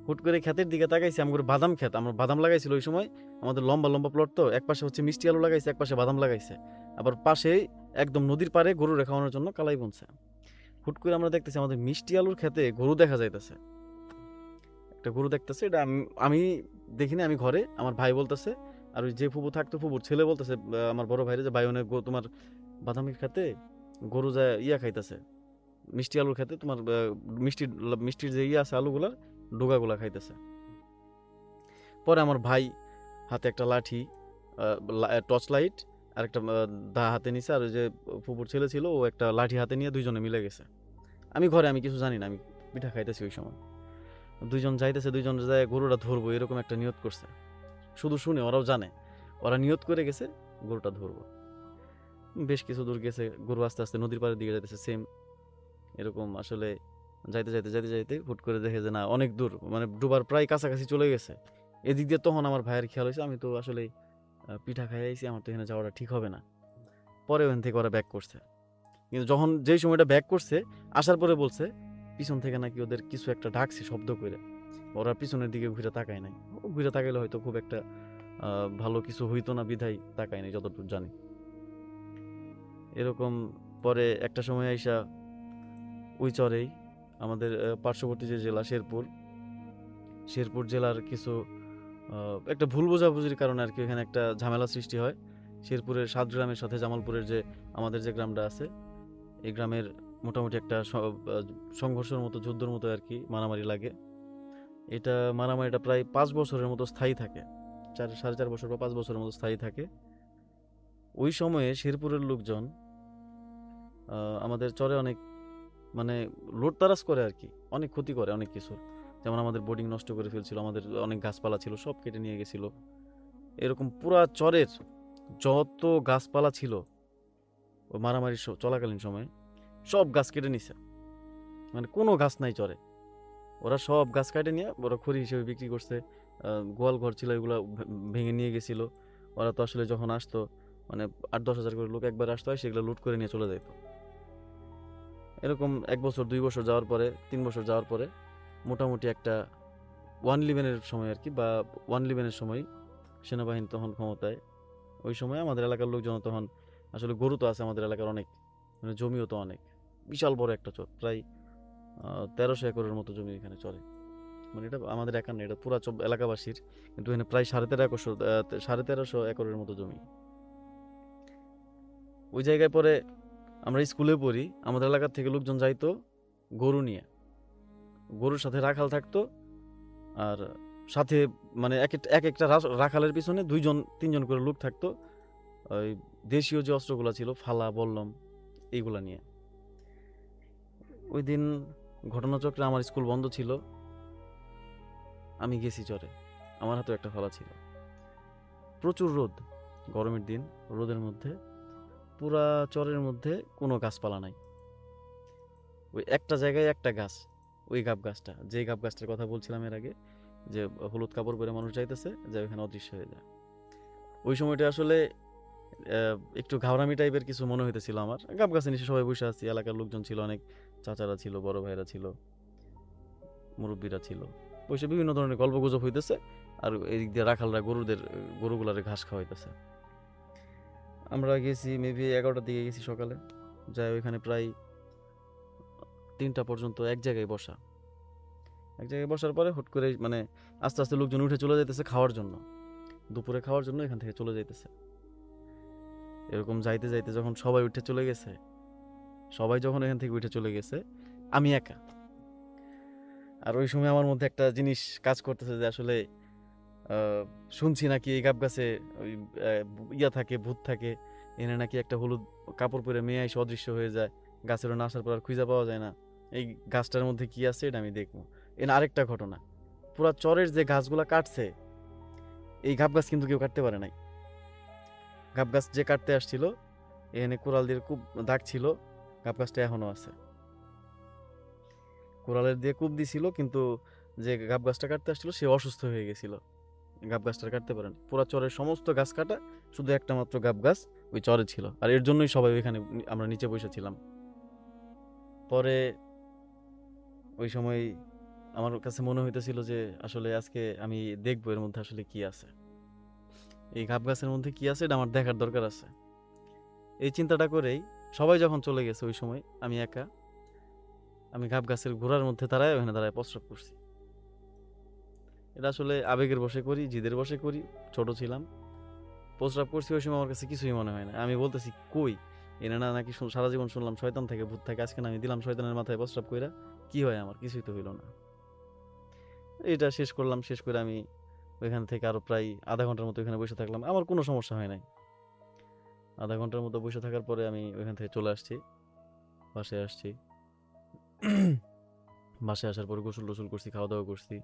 হুট করে ক্ষেতের দিকে তাকাইছি, আমার বাদাম ক্ষেত, আমরা বাদাম লাগাইছিল ওই সময়, আমাদের লম্বা লম্বা প্লট তো, এক পাশে হচ্ছে মিষ্টি আলু লাগাইছে, এক পাশে বাদাম লাগাইছে, আবার পাশেই একদম নদীর পাড়ে গরু খাওয়ানোর জন্য কালাই বুনছে। হুট করে আমরা দেখতেছি আমাদের মিষ্টি আলুর ক্ষেতে গরু দেখা যাইতেছে, একটা গরু দেখতেছে। এটা আমি দেখিনি, আমি ঘরে, আমার ভাই বলতেছে, আর ওই যে ফুপু থাকতো ফুপুর ছেলে বলতেছে আমার বড় ভাইরে, যে ভাই অনেক তোমার বাদামের খেতে গরু যায় ইয়া খাইতেছে, মিষ্টি আলুর খেতে তোমার মিষ্টির যে ইয়ে আছে আলুগুলার ডোগাগুলা খাইতেছে। পরে আমার ভাই হাতে একটা লাঠি, টর্চ লাইট আর একটা দা হাতে নিছে, আর ওই যে ফুপুর ছেলে ছিল ও একটা লাঠি হাতে নিয়ে দুইজনে মিলে গেছে। আমি ঘরে, আমি কিছু জানি না, আমি পিঠা খাইতেছি ওই সময়। দুইজন যাইতেছে, দুইজন যায় গরুটা ধরবো এরকম একটা নিয়ত করছে, শুধু শুনে, ওরাও জানে, ওরা নিয়ত করে গেছে গরুটা ধরবো। বেশ কিছু দূর গেছে, গরু আস্তে আস্তে নদীর পাড়ের দিকে যাইতেছে সেম এরকম। আসলে যাইতে যাইতে যাইতে যাইতে হুট করে দেখে যে না, অনেক দূর, মানে ডুবার প্রায় কাছাকাছি চলে গেছে। এদিক দিয়ে তখন আমার ভাইয়ের খেয়াল হয়েছে আমি তো আসলে পিঠা খাই আইছি, আমার তো এখানে যাওয়াটা ঠিক হবে না। পরে ওখান থেকে ওরা ব্যাক করছে, কিন্তু যখন যেই সময়টা ব্যাক করছে, আসার পরে বলছে পিছন থেকে নাকি ওদের কিছু একটা ডাকছে শব্দ করে, ওরা পিছনের দিকে ঘুরে তাকায় নাই। ঘুরে তাকাইলে হয়তো খুব একটা ভালো কিছু হইতো না, বিধায় তাকায় নাই যতটুকু জানি। এরকম পরে একটা সময় আইসা ওই চরেই আমাদের পার্শ্ববর্তী যে জেলা শেরপুর জেলার কিছু একটা ভুল বোঝাবুঝির কারণে আর কি এখানে একটা ঝামেলা সৃষ্টি হয়। শেরপুরের 7 গ্রামের সাথে জামালপুরের যে আমাদের যে গ্রামটা আছে, এই গ্রামের মোটামুটি একটা সংঘর্ষের মতো, যুদ্ধের মতো আর কি, মারামারি লাগে। এটা মারামারিটা প্রায় 5 বছরের মতো স্থায়ী থাকে, 4.5 বছর বা 5 বছরের মতো স্থায়ী থাকে। ওই সময়ে শেরপুরের লোকজন আমাদের চরে অনেক মানে লুটতারাজ করে আর কি, অনেক ক্ষতি করে অনেক কিছু। যেমন আমাদের বোর্ডিং নষ্ট করে ফেলছিল, আমাদের অনেক গাছপালা ছিল সব কেটে নিয়ে গেছিল। এরকম পুরা চরের যত গাছপালা ছিল ওই মারামারি চলাকালীন সময়ে সব গাছ কেটে নিছে, মানে কোনো গাছ নাই চরে। ওরা সব গাছ কাটে নিয়ে ওরা খড়ি হিসেবে বিক্রি করছে। গোয়াল ঘর ছিল এগুলো ভেঙে নিয়ে গেছিল। ওরা তো আসলে যখন আসতো মানে 8-10 হাজার করে লোক একবার আসতো, হয় সেগুলো লুট করে নিয়ে চলে যেত। এরকম 1 বছর 2 বছর যাওয়ার পরে 3 বছর যাওয়ার পরে মোটামুটি একটা 1-11-এর সময় আর কি, বা 1-11-এর সময় সেনাবাহিনী তখন ক্ষমতায়। ওই সময় আমাদের এলাকার লোকজন তখন আসলে গরু তো আছে আমাদের এলাকার অনেক, মানে জমিও তো অনেক, বিশাল বড় একটা চর, প্রায় 1300 একরের মতো জমি এখানে চরে। মানে এটা আমাদের একার না, এটা পুরা এলাকাবাসীর, কিন্তু এখানে প্রায় 1350 একরের মতো জমি। ওই জায়গায় পরে আমরা স্কুলে পড়ি, আমাদের এলাকার থেকে লোকজন যাইতো গরু নিয়ে, গরুর সাথে রাখাল থাকতো। আর সাথে মানে এক একটা রাখালের পিছনে 2-3 জন করে লোক থাকতো ওই দেশীয় যে অস্ত্রগুলো ছিল ফালা বল্লম এইগুলা নিয়ে। ওই দিন ঘটনাচক্রে আমার স্কুল বন্ধ ছিল, আমি গেছি চরে, আমার হাতেও একটা ফালা ছিল। প্রচুর রোদ, গরমের দিন, রোদের মধ্যে পুরা চরের মধ্যে কোনো গাছপালা নাই। ওই একটা জায়গায় একটা গাছ, ওই গাব গাছটা, যে গাব গাছটার কথা বলছিলাম এর আগে, যে হলুদ কাপড় পরে মানুষ যাইতেছে, যে ওইখানে অদৃশ্য হয়ে যায়। ওই সময়টা আসলে একটু ঘাওরামি টাইপের কিছু মনে হইতেছিল আমার। গাব গাছের নিচে সবাই বসে আছি, এলাকার লোকজন ছিল অনেক, চাচারা ছিল, বড় ভাইরা ছিল, মুরব্বীরা ছিল, বসে বিভিন্ন ধরনের গল্প গুজব হইতেছে। আর এদিক দিয়ে রাখালরা গরুগুলারে ঘাস খাওয়াইতেছে। আমরা গেছি মেবি 11টার দিকে গেছি সকালে, যাই ওইখানে প্রায় 3টা পর্যন্ত এক জায়গায় বসা। এক জায়গায় বসার পরে হুট করে মানে আস্তে আস্তে লোকজন উঠে চলে যাইতেছে খাওয়ার জন্য, দুপুরে খাওয়ার জন্য এখান থেকে চলে যাইতেছে। এরকম যাইতে যাইতে যখন সবাই উঠে চলে গেছে, সবাই যখন এখান থেকে উঠে চলে গেছে, আমি একা। আর ওই সময় আমার মধ্যে একটা জিনিস কাজ করতেছে যে আসলে শুনছি নাকি এই গাব গাছে ওই ইয়া থাকে, ভূত থাকে, এনে নাকি একটা হলুদ কাপড় পরে মেয়ে এসে অদৃশ্য হয়ে যায়, গাছের না আসার পর আর খুঁজে পাওয়া যায় না। এই গাছটার মধ্যে কি আছে এটা আমি দেখবো। এর আরেকটা ঘটনা, পুরা চরের যে গাছগুলা কাটছে, এই গাব গাছ কিন্তু কেউ কাটতে পারে নাই। গাব গাছ যে কাটতে আসছিল, এখানে কোরাল দিয়ে খুব দাগ ছিল, গাব গাছটা এখনো আছে। কোরালের দিয়ে কূপ দিছিল, কিন্তু যে গাব গাছটা কাটতে আসছিল সে অসুস্থ হয়ে গেছিল, গাব গাছটা কাটতে পারেন। পুরা চরের সমস্ত গাছ কাটা, শুধু একটা মাত্র গাব গাছ ওই চরে ছিল। আর এর জন্যই সবাই ওইখানে আমরা নিচে বসেছিলাম। পরে ওই সময় আমার কাছে মনে হইতেছিল যে আসলে আজকে আমি দেখবো এর মধ্যে আসলে কি আছে, এই গাব গাছের মধ্যে কি আছে এটা আমার দেখার দরকার আছে। এই চিন্তাটা করেই সবাই যখন চলে গেছে ওই সময় আমি একা, আমি গাব গাছের গোড়ার মধ্যে দাঁড়ায় ওখানে দাঁড়ায় প্রস্রাব করছি। এটা আসলে আবেগের বশে করি, জিদের বশে করি, ছোট ছিলাম। প্রস্রাব করছি ওই সময় আমার কাছে কিছুই মনে হয় না। আমি বলতেছি কই এনে না নাকি সারা জীবন শুনলাম শয়তান থাকে, ভূত থাকে, আজকে না আমি দিলাম শয়তানের মাথায় প্রস্রাব কইরা, কি হয় আমার? কিছুই তো হইল না। এটা শেষ করলাম, শেষ করে আমি ওইখান থেকে আরো প্রায় আধা ঘন্টার মতো এখানে বসে থাকলাম, আমার কোনো সমস্যা হয় নাই। আধা ঘন্টার মতো বসে থাকার পরে আমি ওইখান থেকে চলে আসছি, বাসায় আসছি। বাসায় আসার পরে গোসল টোসল করছি, খাওয়া দাওয়া করছি।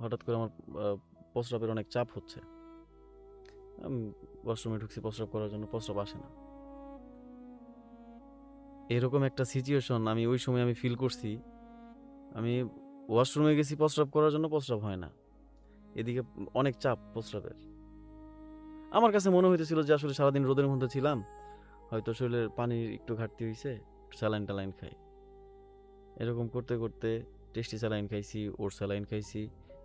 হঠাৎ করে আমার প্রস্রাবের অনেক চাপ হচ্ছে, আমি ওয়াশরুমে ঢুকছি প্রস্রাব করার জন্য, প্রস্রাব আসে না। এরকম একটা সিচুয়েশন আমি ওই সময় আমি ফিল করছি। আমি ওয়াশরুমে গেছি প্রস্রাব করার জন্য, প্রস্রাব হয় না, এদিকে অনেক চাপ প্রস্রাবের। আমার কাছে মনে হইতেছিল যে আসলে সারাদিন রোদের মধ্যে ছিলাম, হয়তো শরীরের পানির একটু ঘাটতি হয়েছে, স্যালাইন ট্যালাইন খাই। এরকম করতে করতে টেস্টি স্যালাইন খাইছি, ওর স্যালাইন খাইছি,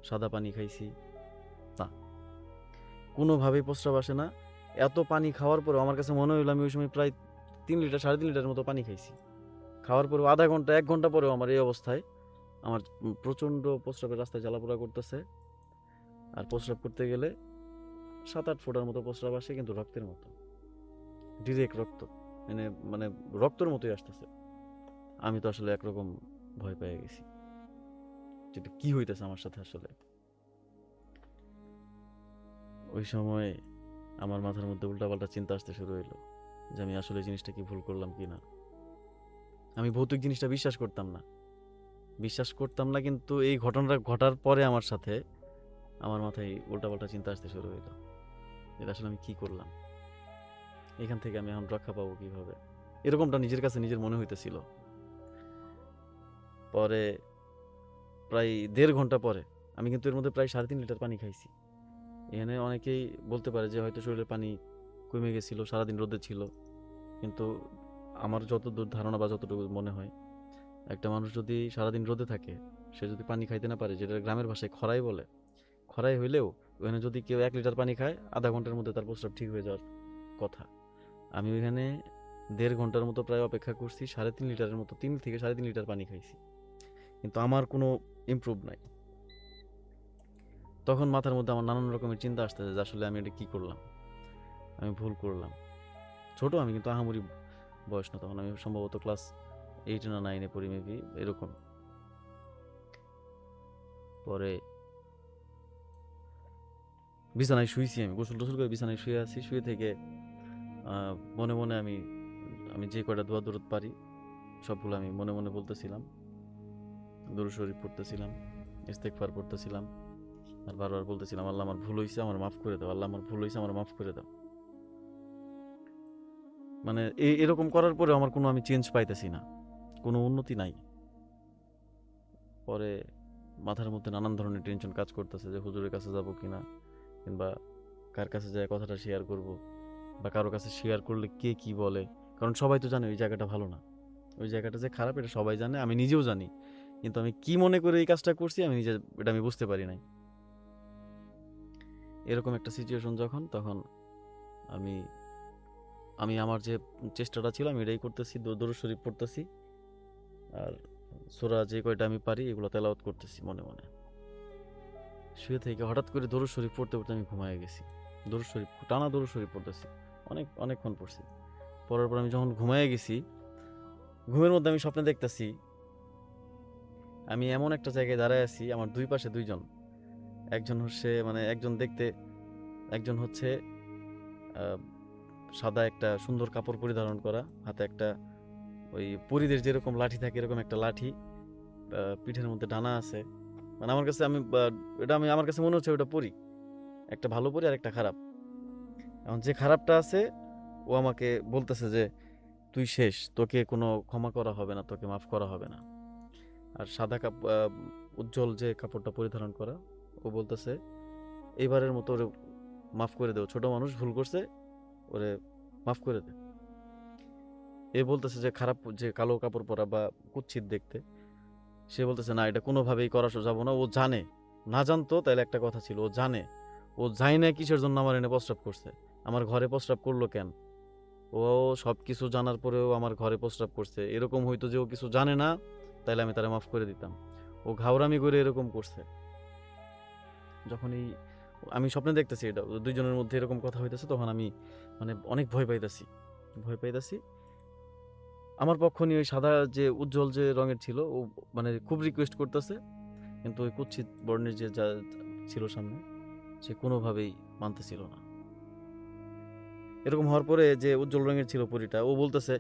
সাদা পানি খাইছি, না কোনোভাবেই প্রস্রাব আসে না। এত পানি খাওয়ার পরেও আমার কাছে মনে হইলো আমি ওই সময় প্রায় 3 লিটার 3.5 লিটারের মতো পানি খাইছি। খাওয়ার পরেও আধা ঘন্টা 1 ঘন্টা পরেও আমার এই অবস্থায়, আমার প্রচণ্ড প্রস্রাবের রাস্তায় জ্বালাপোড়া করতেছে। আর প্রস্রাব করতে গেলে 7-8 ফোঁটার মতো প্রস্রাব আসে, কিন্তু রক্তের মতো, ডিরেক্ট রক্ত, মানে মানে রক্তর মতোই আসতেছে। আমি তো আসলে একরকম ভয় পেয়ে গেছি। যেটা কি হইতেছে আমার সাথে আসলে। ওই সময় আমার মাথার মধ্যে উল্টাপাল্টা চিন্তা আসতে শুরু হইলো যে আমি আসলে এই জিনিসটা কি ভুল করলাম কি না। আমি ভৌতিক জিনিসটা বিশ্বাস করতাম না, কিন্তু এই ঘটনাটা ঘটার পরে আমার সাথে আমার মাথায় উল্টাপাল্টা চিন্তা আসতে শুরু হইলো। এটা আসলে আমি কি করলাম, এখান থেকে আমি এখন রক্ষা পাবো কিভাবে, এরকমটা নিজের কাছে নিজের মনে হইতেছিল। পরে প্রায় 1.5 ঘন্টা পরে আমি কিন্তু এর মধ্যে প্রায় 3.5 লিটার পানি খাইছি। এখানে অনেকেই বলতে পারে যে হয়তো শরীরে পানি কমে গেছিল, সারাদিন রোদে ছিল, কিন্তু আমার যতদূর ধারণা বা যতটুকু মনে হয়, একটা মানুষ যদি সারাদিন রোদে থাকে, সে যদি পানি খাইতে না পারে, যেটা গ্রামের ভাষায় খরাই বলে, খরাই হইলেও ওখানে যদি কেউ 1 লিটার পানি খায়, আধা ঘন্টার মধ্যে তার প্রস্রাব ঠিক হয়ে যাওয়ার কথা। আমি ওইখানে 1.5 ঘন্টার মতো প্রায় অপেক্ষা করছি, 3.5 লিটারের মতো, 3 থেকে 3.5 লিটার পানি খাইছি, কিন্তু আমার কোনো ইমপ্রুভ নাই। তখন মাথার মধ্যে আমার নানান রকমের চিন্তা আসতেছে যে আসলে আমি এটা কি করলাম, আমি ভুল করলাম। ছোট আমি, কিন্তু আহামরি বয়স না তখন, আমি সম্ভবত ক্লাস 8 না 9-এ পড়ি মেবি, এরকম। পরে বিছানায় শুয়েছি, আমি গোসল টোসল করে বিছানায় শুয়ে আছি। শুয়ে থেকে মনে মনে আমি আমি যে কয়টা দোয়া দরুদ পারি সবগুলো আমি মনে মনে বলতেছিলাম, দরুদ শরীফ পড়তেছিলাম, ইস্তেগফার পড়তেছিলাম, আর বারবার বলতেছিলাম, আল্লাহ আমার ভুল হয়েছে, আমার মাফ করে দাও, আল্লাহ আমার ভুল হয়েছে, আমার মাফ করে দাও। মানে এরকম করার পরে আমার কোনো আমি চেঞ্জ পাইতেছি না, কোনো উন্নতি নাই। পরে মাথার মধ্যে নানান ধরনের টেনশন কাজ করতেছে যে হুজুরের কাছে যাব কিনা, কিংবা কার কাছে যায় কথাটা শেয়ার করব, বা কারো কাছে শেয়ার করলে কে কি বলে। কারণ সবাই তো জানে ওই জায়গাটা ভালো না, ওই জায়গাটা যে খারাপ এটা সবাই জানে, আমি নিজেও জানি, কিন্তু আমি কি মনে করে এই কাজটা করছি আমি নিজে এটা আমি বুঝতে পারি নাই। এরকম একটা সিচুয়েশন যখন, তখন আমি আমি আমার যে চেষ্টাটা ছিল আমি এটাই করতেছি, দরুদ শরীফ পড়তেছি, আর সূরা যে কয়টা আমি পারি এগুলো তেলাওয়াত করতেছি মনে মনে। শুয়ে থেকে হঠাৎ করে দরুদ শরীফ পড়তে পড়তে আমি ঘুমায় গেছি। টানা দরুদ শরীফ পড়তেছি, অনেকক্ষণ পড়ছি। পড়ার পর আমি যখন ঘুমায় গেছি, ঘুমের মধ্যে আমি স্বপ্নে দেখতেছি আমি এমন একটা জায়গায় দাঁড়ায় আছি, আমার দুই পাশে দুইজন, একজন হচ্ছে মানে একজন হচ্ছে আহ, সাদা একটা সুন্দর কাপড় পরিধারণ করা, হাতে একটা ওই পরীদের যেরকম লাঠি থাকে এরকম একটা লাঠি, পিঠের মধ্যে ডানা আছে। মানে আমার কাছে আমার কাছে মনে হচ্ছে ওটা পরী, একটা ভালো পরী আর একটা খারাপ। এখন যে খারাপটা আছে ও আমাকে বলতেছে যে তুই শেষ, তোকে কোনো ক্ষমা করা হবে না, তোকে মাফ করা হবে না। আর উজ্জ্বল যে কাপড়টা পরিধারণ করা, ও বলতেছে এইবারের মতো ওরে মাফ করে দে, ও ছোট মানুষ, ভুল করছে, ওরে মাফ করে দে। এ বলতেছে যে খারাপ, যে কালো কাপড় পরা বা কুৎসিত দেখতে, সে বলতেছে না, এটা কোনোভাবেই করা যাব না। ও জানে, না জানতো তাহলে একটা কথা ছিল, ও জানে, ও জানে না কিসের জন্য আমার এনে প্রস্রাব করছে, আমার ঘরে প্রস্রাব করলো কেন। ও সব কিছু জানার পরেও আমার ঘরে প্রস্রাব করছে, এরকম হয়তো যে ও কিছু জানে না তাহলে আমি তারা মাফ করে দিতাম, ও ঘাউরামি করে এরকম করছে। যখনই আমি স্বপ্নে দেখতেছি এটা দুইজনের মধ্যে এরকম কথা হইতেছে, তখন আমি মানে অনেক ভয় পাইতাছি। আমার পক্ষ নিয়ে ওই সাদা যে উজ্জ্বল যে রঙের ছিল, ও মানে খুব রিকোয়েস্ট করতেছে, কিন্তু ওই কুৎসিত বর্ণের যে যা ছিল সামনে, সে কোনোভাবেই মানতেছিল না। এরকম হওয়ার পরে যে উজ্জ্বল রঙের ছিল পরীটা, ও বলতেছে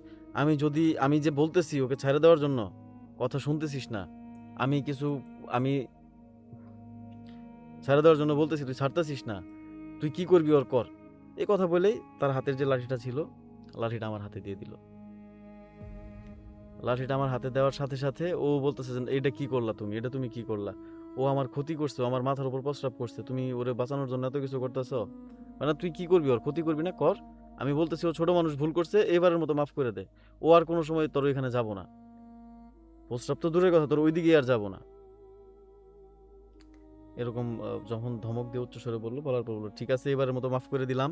আমি যে বলতেছি ওকে ছেড়ে দেওয়ার জন্য, কথা শুনতেছিস না, আমি কিছু আমি ছেড়ে দেওয়ার জন্য বলতেছি, তুই ছাড়তেছিস না, তুই কি করবি ওর কর। এই কথা বলেই তার হাতের যে লাঠিটা ছিল, লাঠিটা আমার হাতে দিয়ে দিল। লাঠিটা আমার হাতে দেওয়ার সাথে সাথে ও বলতেছে যে এটা কি করলা তুমি, এটা তুমি কি করলা, ও আমার ক্ষতি করছে, ও আমার মাথার উপর প্রস্রাব করছে, তুমি ওরে বাঁচানোর জন্য এত কিছু করতেছো, মানে তুই কি করবি, ওর ক্ষতি করবি না, কর। আমি বলতেছি ও ছোট মানুষ, ভুল করছে, এবারের মতো মাফ করে দে, ও আর কোনো সময় তোর ওইখানে যাব না, প্রস্রাব তো দূরের কথা, তোর ওইদিকে আর যাব না। এরকম যখন ধমক দিয়ে উচ্চস্বরে বলার পর বললো ঠিক আছে, এবারের মতো মাফ করে দিলাম,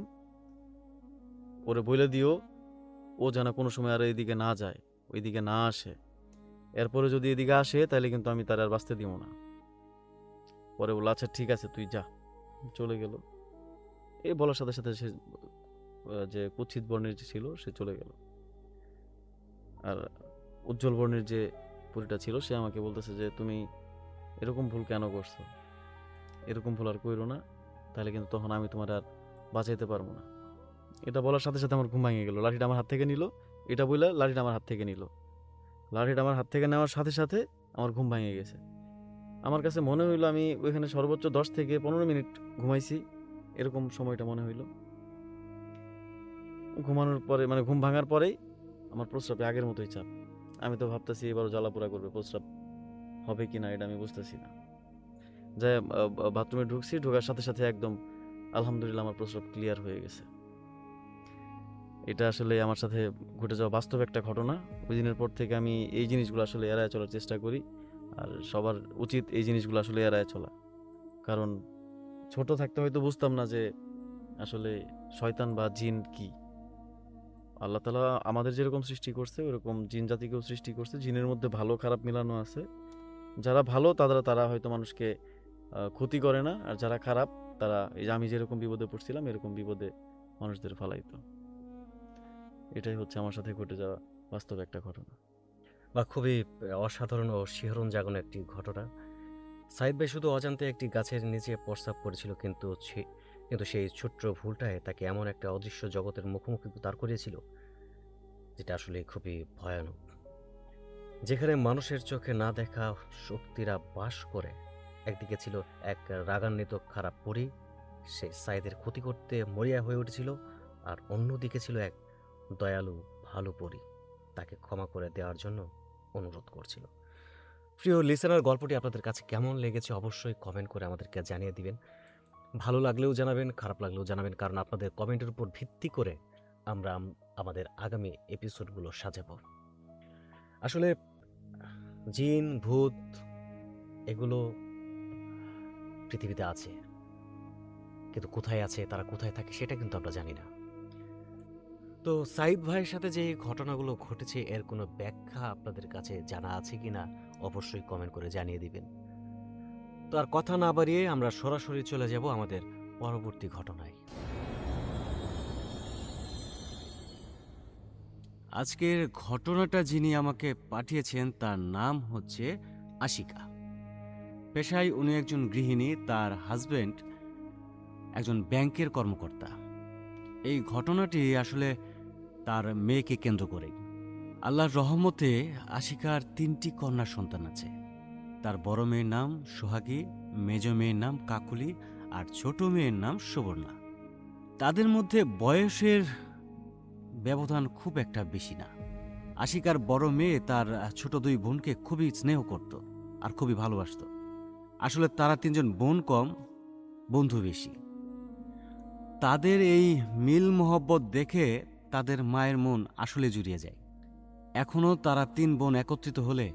ওরে বলে দিও ও যেন কোনো সময় আর এইদিকে না যায়, ওইদিকে না আসে, এরপরে যদি এদিকে আসে তাহলে কিন্তু আমি তার আর বাঁচতে দিব না। পরে বললো আচ্ছা ঠিক আছে তুই যা, চলে গেল। এই বলার সাথে সাথে সে যে কুৎসিত বর্ণের যে ছিল সে চলে গেল। আর উজ্জ্বল বর্ণের যে পরীটা ছিল সে আমাকে বলতেছে যে তুমি এরকম ভুল কেন করছো, এরকম ভুল আর কইরো না, তাহলে কিন্তু তখন আমি তোমার আর বাঁচাইতে পারবো না। এটা বলার সাথে সাথে আমার ঘুম ভেঙে গেল। লাঠিটা আমার হাত থেকে নিল, এটা বইলা লাঠিটা আমার হাত থেকে নিল। লাঠিটা আমার হাত থেকে নেওয়ার সাথে সাথে আমার ঘুম ভেঙে গেছে। আমার কাছে মনে হইলো আমি ওইখানে সর্বোচ্চ 10 থেকে 15 মিনিট ঘুমাইছি, এরকম সময়টা মনে হইলো। ঘুমানোর পরে মানে ঘুম ভাঙার পরেই আমার প্রস্রাবে আগের মতোই চাপ। আমি তো ভাবতেছি এবারও জ্বালাপোড়া করবে, প্রস্রাব হবে কি না এটা আমি বুঝতেছি না। যাই বাথরুমে ঢুকছি, ঢোকার সাথে সাথে একদম আলহামদুলিল্লাহ আমার প্রস্রাব ক্লিয়ার হয়ে গেছে। এটা আসলে আমার সাথে ঘটে যাওয়া বাস্তব একটা ঘটনা। ওই দিনের পর থেকে আমি এই জিনিসগুলো আসলে এড়ায় চলার চেষ্টা করি, আর সবার উচিত এই জিনিসগুলো আসলে এড়ায় চলা। কারণ ছোট থাকতে হয়তো বুঝতাম না যে আসলে শয়তান বা জিন কি। আল্লাহ তাআলা আমাদের যেরকম সৃষ্টি করছে ওরকম জিন জাতিকেও সৃষ্টি করছে, জিনের মধ্যে ভালো খারাপ মিলানো আছে। যারা ভালো তারা হয়তো মানুষকে ক্ষতি করে না, আর যারা খারাপ তারা এই যে আমি যেরকম বিপদে পড়ছিলাম এরকম বিপদে মানুষদের ফালাইতো। এটাই হচ্ছে আমার সাথে ঘটে যাওয়া বাস্তব একটা ঘটনা। বা খুবই অসাধারণ ও শিহরণ জাগানো একটি ঘটনা। সাইদ ভাই শুধু অজান্তে একটি গাছের নিচে প্রস্রাব করেছিল, কিন্তু সেই ছোট্ট ভুলটায় তাকে এমন একটা অদৃশ্য জগতের মুখোমুখি দাঁড় করিয়েছিল, যেটা আসলে খুবই ভয়ানক। যেখানে মানুষের চোখে না দেখা শক্তিরা বাস করে। একদিকে ছিল এক রাগান্বিত খারাপ পরী, সে সাইদের ক্ষতি করতে মরিয়া হয়ে উঠেছিল, আর অন্যদিকে ছিল এক দয়ালু ভালো পরী, তাকে ক্ষমা করে দেওয়ার জন্য অনুরোধ করছিল। প্রিয় লিসেনার, গল্পটি আপনাদের কাছে কেমন লেগেছে অবশ্যই কমেন্ট করে আমাদেরকে জানিয়ে দিবেন। ভালো লাগলেও জানাবেন, খারাপ লাগলেও জানাবেন, কারণ আপনাদের কমেন্টের উপর ভিত্তি করে আমরা আমাদের আগামী এপিসোডগুলো সাজাবো। আসলে জিন ভূত এগুলো পৃথিবীতে আছে, কিন্তু কোথায় আছে, তারা কোথায় থাকে সেটা কিন্তু আমরা জানি না। তো সাইদ ভাইয়ের সাথে যে ঘটনাগুলো ঘটেছে এর কোনো ব্যাখ্যা আপনাদের কাছে জানা আছে কিনা অবশ্যই কমেন্ট করে জানিয়ে দিবেন। তো আর কথা না বাড়িয়ে আমরা সরাসরি চলে যাব আমাদের পরবর্তী ঘটনায়। আজকের ঘটনাটা যিনি আমাকে পাঠিয়েছেন তার নাম হচ্ছে আশিকা। পেশায় উনি একজন গৃহিণী, তার হাজবেন্ড একজন ব্যাংকের কর্মকর্তা। এই ঘটনাটি আসলে তার মেয়েকে কেন্দ্র করে। আল্লাহর রহমতে আশিকার 3টি কন্যা সন্তান আছে। তার বড় মেয়ের নাম সোহাগী, মেজ মেয়ের নাম কাকুলি, আর ছোট মেয়ের নাম সুবর্ণা। তাদের মধ্যে বয়সের ব্যবধান খুব একটা বেশি না। আশিকার বড় মেয়ে তার ছোট 2 বোনকে খুবই স্নেহ করত আর খুবই ভালোবাসত। আসলে তারা 3জন বোন কম, বন্ধু বেশি। তাদের এই মিল মোহব্বত দেখে তাদের মায়ের মন আসলে জুড়িয়ে যায়। এখনও তারা 3 বোন একত্রিত হলে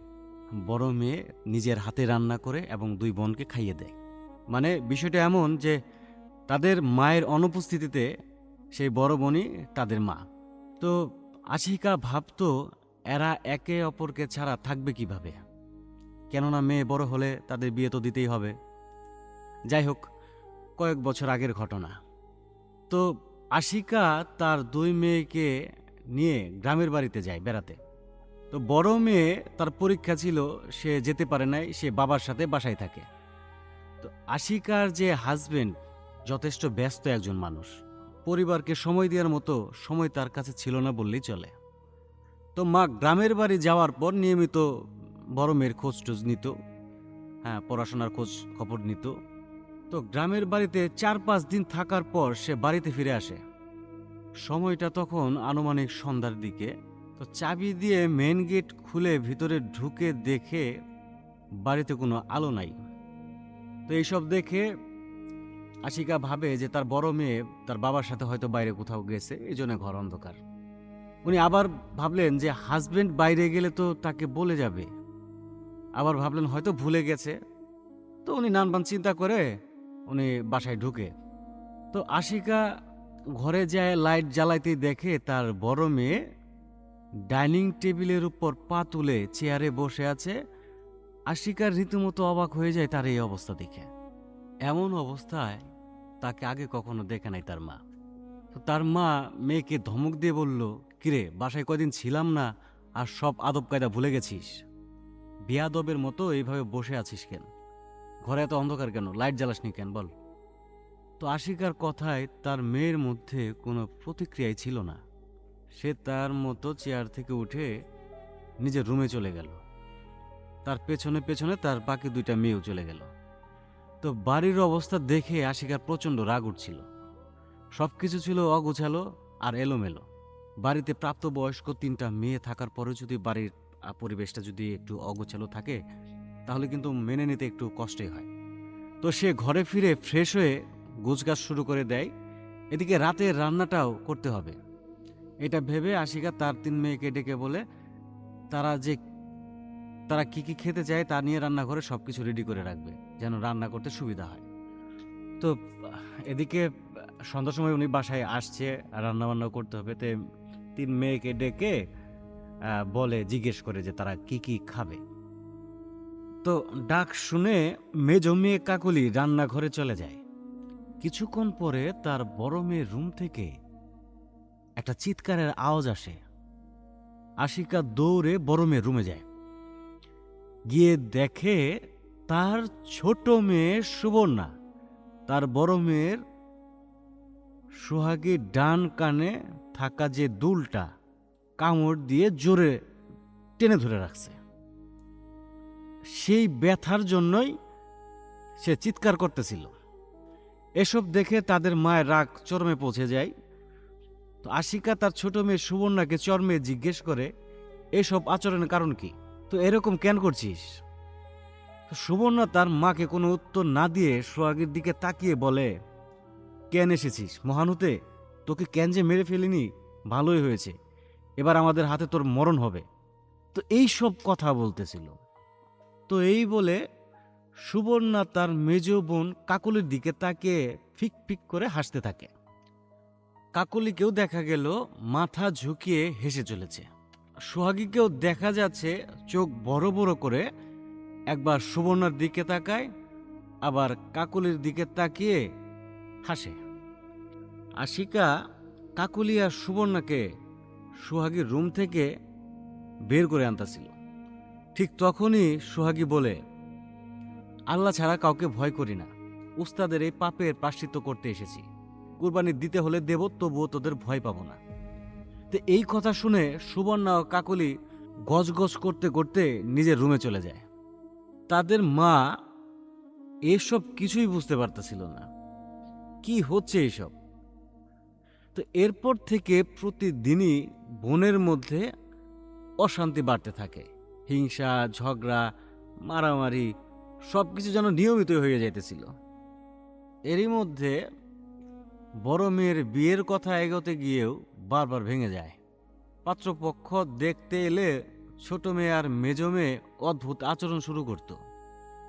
বড় মেয়ে নিজের হাতে রান্না করে এবং 2 বোনকে খাইয়ে দেয়। মানে বিষয়টা এমন যে তাদের মায়ের অনুপস্থিতিতে সেই বড় বোনই তাদের মা। তো আশিকা ভাবতো এরা একে অপরকে ছাড়া থাকবে কিভাবে, কেননা মেয়ে বড় হলে তাদের বিয়ে তো দিতেই হবে। যাই হোক, কয়েক বছর আগের ঘটনা। তো আশিকা তার 2 মেয়েকে নিয়ে গ্রামের বাড়িতে যায় বেড়াতে। তো বড় মেয়ে তার পরীক্ষা ছিল, সে যেতে পারে নাই, সে বাবার সাথে বাসায় থাকে। তো আশিকার যে হাজবেন্ড যথেষ্ট ব্যস্ত একজন মানুষ, পরিবারকে সময় দেওয়ার মতো সময় তার কাছে ছিল না বললেই চলে। তো মা গ্রামের বাড়ি যাওয়ার পর নিয়মিত বড় মেয়ের খোঁজ টোজ নিত, পড়াশোনার খোঁজ খবর নিত। তো গ্রামের বাড়িতে 4-5 দিন থাকার পর সে বাড়িতে ফিরে আসে। সময়টা তখন আনুমানিক সন্ধ্যার দিকে। তো চাবি দিয়ে মেন গেট খুলে ভিতরে ঢুকে দেখে বাড়িতে কোনো আলো নাই। তো এইসব দেখে আশিকা ভাবে যে তার বড় মেয়ে তার বাবার সাথে হয়তো বাইরে কোথাও গেছে, এই জন্য ঘর অন্ধকার। উনি আবার ভাবলেন যে হাজবেন্ড বাইরে গেলে তো তাকে বলে যাবে, আবার ভাবলেন হয়তো ভুলে গেছে। তো উনি নানান চিন্তা করে উনি বাসায় ঢুকে। তো আশিকা ঘরে যায়, লাইট জ্বালাইতেই দেখে তার বড় মেয়ে ডাইনিং টেবিলের উপর পা তুলে চেয়ারে বসে আছে। আশিকার রীতিমতো অবাক হয়ে যায় তার এই অবস্থা দেখে। এমন অবস্থায় তাকে আগে কখনো দেখে নাই তার মা। তো তার মা মেয়েকে ধমক দিয়ে বলল, কিরে, বাসায় কয়দিন ছিলাম না আর সব আদব কায়দা ভুলে গেছিস? বেয়াদবের মতো এইভাবে বসে আছিস কেন? ঘরে এত অন্ধকার কেন? লাইট জ্বালাসনি কেন বল? তো আশিকার কথায় তার মেয়ের মধ্যে কোনো প্রতিক্রিয়াই ছিল না। সে তার মতো চেয়ার থেকে উঠে নিজের রুমে চলে গেল। তার পেছনে পেছনে তার বাকি দুইটা মেয়েও চলে গেল। তো বাড়ির অবস্থা দেখে আশিকার প্রচণ্ড রাগ উঠছিল। সব কিছু ছিল অগোছালো আর এলোমেলো। বাড়িতে প্রাপ্তবয়স্ক 3টা মেয়ে থাকার পরে যদি বাড়ির পরিবেশটা যদি একটু অগোছালো থাকে তাহলে কিন্তু মেনে নিতে একটু কষ্টই হয়। তো সে ঘরে ফিরে ফ্রেশ হয়ে গোছগাছ শুরু করে দেয়। এদিকে রাতের রান্নাটাও করতে হবে। এটা ভেবে আশিকা তার 3 মেয়েকে ডেকে বলে তারা কি কি খেতে চায় তা নিয়ে রান্নাঘরে সবকিছু রেডি করে রাখবে, যেন রান্না করতে সুবিধা হয়। তো এদিকে সন্ধ্যার সময় উনি বাসায় আসছে, রান্না বান্না করতে হবে। তো 3 মেয়েকে ডেকে বলে, জিজ্ঞেস করে যে তারা কি কি খাবে। তো ডাক শুনে মেজো মেয়ে কাকলি রান্নাঘরে চলে যায়। কিছুক্ষণ পরে তার বড় মেয়ের রুম থেকে একটা চিৎকারের আওয়াজ আসে। আশিকা দৌড়ে বড় মেয়ের রুমে যায়। গিয়ে দেখে তার ছোট মেয়ে সুবর্ণা তার বড় মেয়ের সোহাগীর ডান কানে থাকা যে দুলটা কামড় দিয়ে জোরে টেনে ধরে রাখছে। সেই ব্যথার জন্যই সে চিৎকার করতেছিল। এসব দেখে তাদের মায়ের রাগ চরমে পৌঁছে যায়। তো আশিকা তার ছোট মেয়ে সুবর্ণাকে চরমে জিজ্ঞেস করে, এসব আচরণের কারণ কি? তো এরকম কেন করছিস? তো সুবর্ণা তার মাকে কোনো উত্তর না দিয়ে সোহাগীর দিকে তাকিয়ে বলে, কেন এসেছিস মহানুতে? তোকে কেন যে মেরে ফেলিনি, ভালোই হয়েছে, এবার আমাদের হাতে তোর মরণ হবে। তো এই সব কথা বলতেছিল। তো এই বলে সুবর্ণা তার মেজ বোন কাকলির দিকে তাকিয়ে ফিক ফিক করে হাসতে থাকে। কাকলিকেও দেখা গেল মাথা ঝুঁকিয়ে হেসে চলেছে। সোহাগীকেও দেখা যাচ্ছে চোখ বড় বড় করে একবার সুবর্ণার দিকে তাকায়, আবার কাকলির দিকে তাকিয়ে হাসে। আশিকা কাকলি আর সুবর্ণাকে সোহাগীর রুম থেকে বের করে আনতেছিল। ঠিক তখনই সোহাগী বলে, আল্লাহ ছাড়া কাউকে ভয় করি না, উস্তাদের এই পাপের প্রায়শ্চিত্ত করতে এসেছি। কুরবানি দিতে হলে দেব, তবুও তোদের ভয় পাবো না। তো এই কথা শুনে সুবর্ণা ও কাকলি গজগজ করতে করতে নিজের রুমে চলে যায়। তাদের মা এসব কিছুই বুঝতে পারতেছিল না, কি হচ্ছে এইসব। তো এরপর থেকে প্রতিদিনই বোনের মধ্যে অশান্তি বাড়তে থাকে। হিংসা, ঝগড়া, মারামারি সবকিছু যেন নিয়মিত হয়ে যাইতেছিল। এরই মধ্যে বড় মেয়ের বিয়ের কথা এগোতে গিয়েও বারবার ভেঙে যায়। পাত্রপক্ষ দেখতে এলে ছোট মেয়ে আর মেজ মেয়ে অদ্ভুত আচরণ শুরু করত।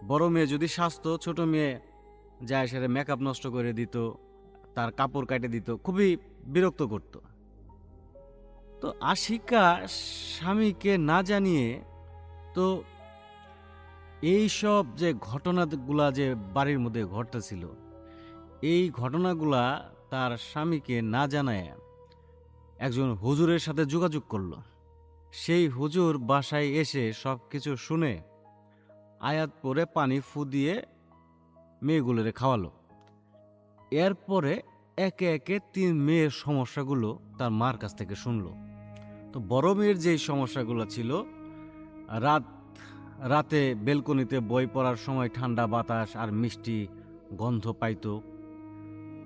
বড় মেয়ে যদি সাজতো, ছোট মেয়ে যায় সেরে মেকআপ নষ্ট করে দিত, তার কাপড় কাটে দিত, খুবই বিরক্ত করত। তো আশিকা স্বামীকে না জানিয়ে, তো এই সব যে ঘটনাগুলা যে বাড়ির মধ্যে ঘটতেছিল, এই ঘটনাগুলা তার স্বামীকে না জানায় একজন হুজুরের সাথে যোগাযোগ করলো। সেই হুজুর বাসায় এসে সব কিছু শুনে আয়াত পড়ে পানি ফু দিয়ে মেয়েগুলোরে খাওয়ালো। এরপরে একে একে 3 মেয়ের সমস্যাগুলো তার মার কাছ থেকে শুনলো। তো বড় মেয়ের যেই সমস্যাগুলো ছিল, রাতে বেলকনিতে বই পড়ার সময় ঠান্ডা বাতাস আর মিষ্টি গন্ধ পাইতো,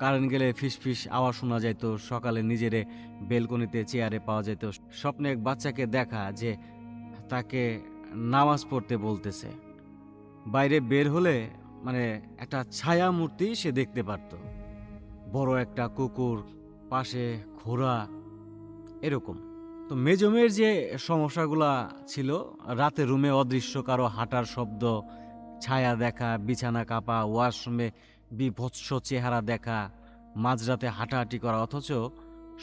কারেন্ট গেলে ফিসফিস আওয়াজ শোনা যেত, সকালে নিজেরে বেলকনিতে চেয়ারে পাওয়া যেত, স্বপ্নে এক বাচ্চাকে দেখা যে তাকে নামাজ পড়তে বলতেছে, বাইরে বের হলে মানে একটা ছায়া মূর্তি সে দেখতে পারত, বড় একটা কুকুর, পাশে ঘোড়া, এরকম। তো মেজো মেয়ের যে সমস্যাগুলা ছিল, রাতে রুমে অদৃশ্য কারো হাঁটার শব্দ, ছায়া দেখা, বিছানা কাঁপা, ওয়াশরুমে বিভৎস চেহারা দেখা, মাঝরাতে হাঁটাহাঁটি করা অথচ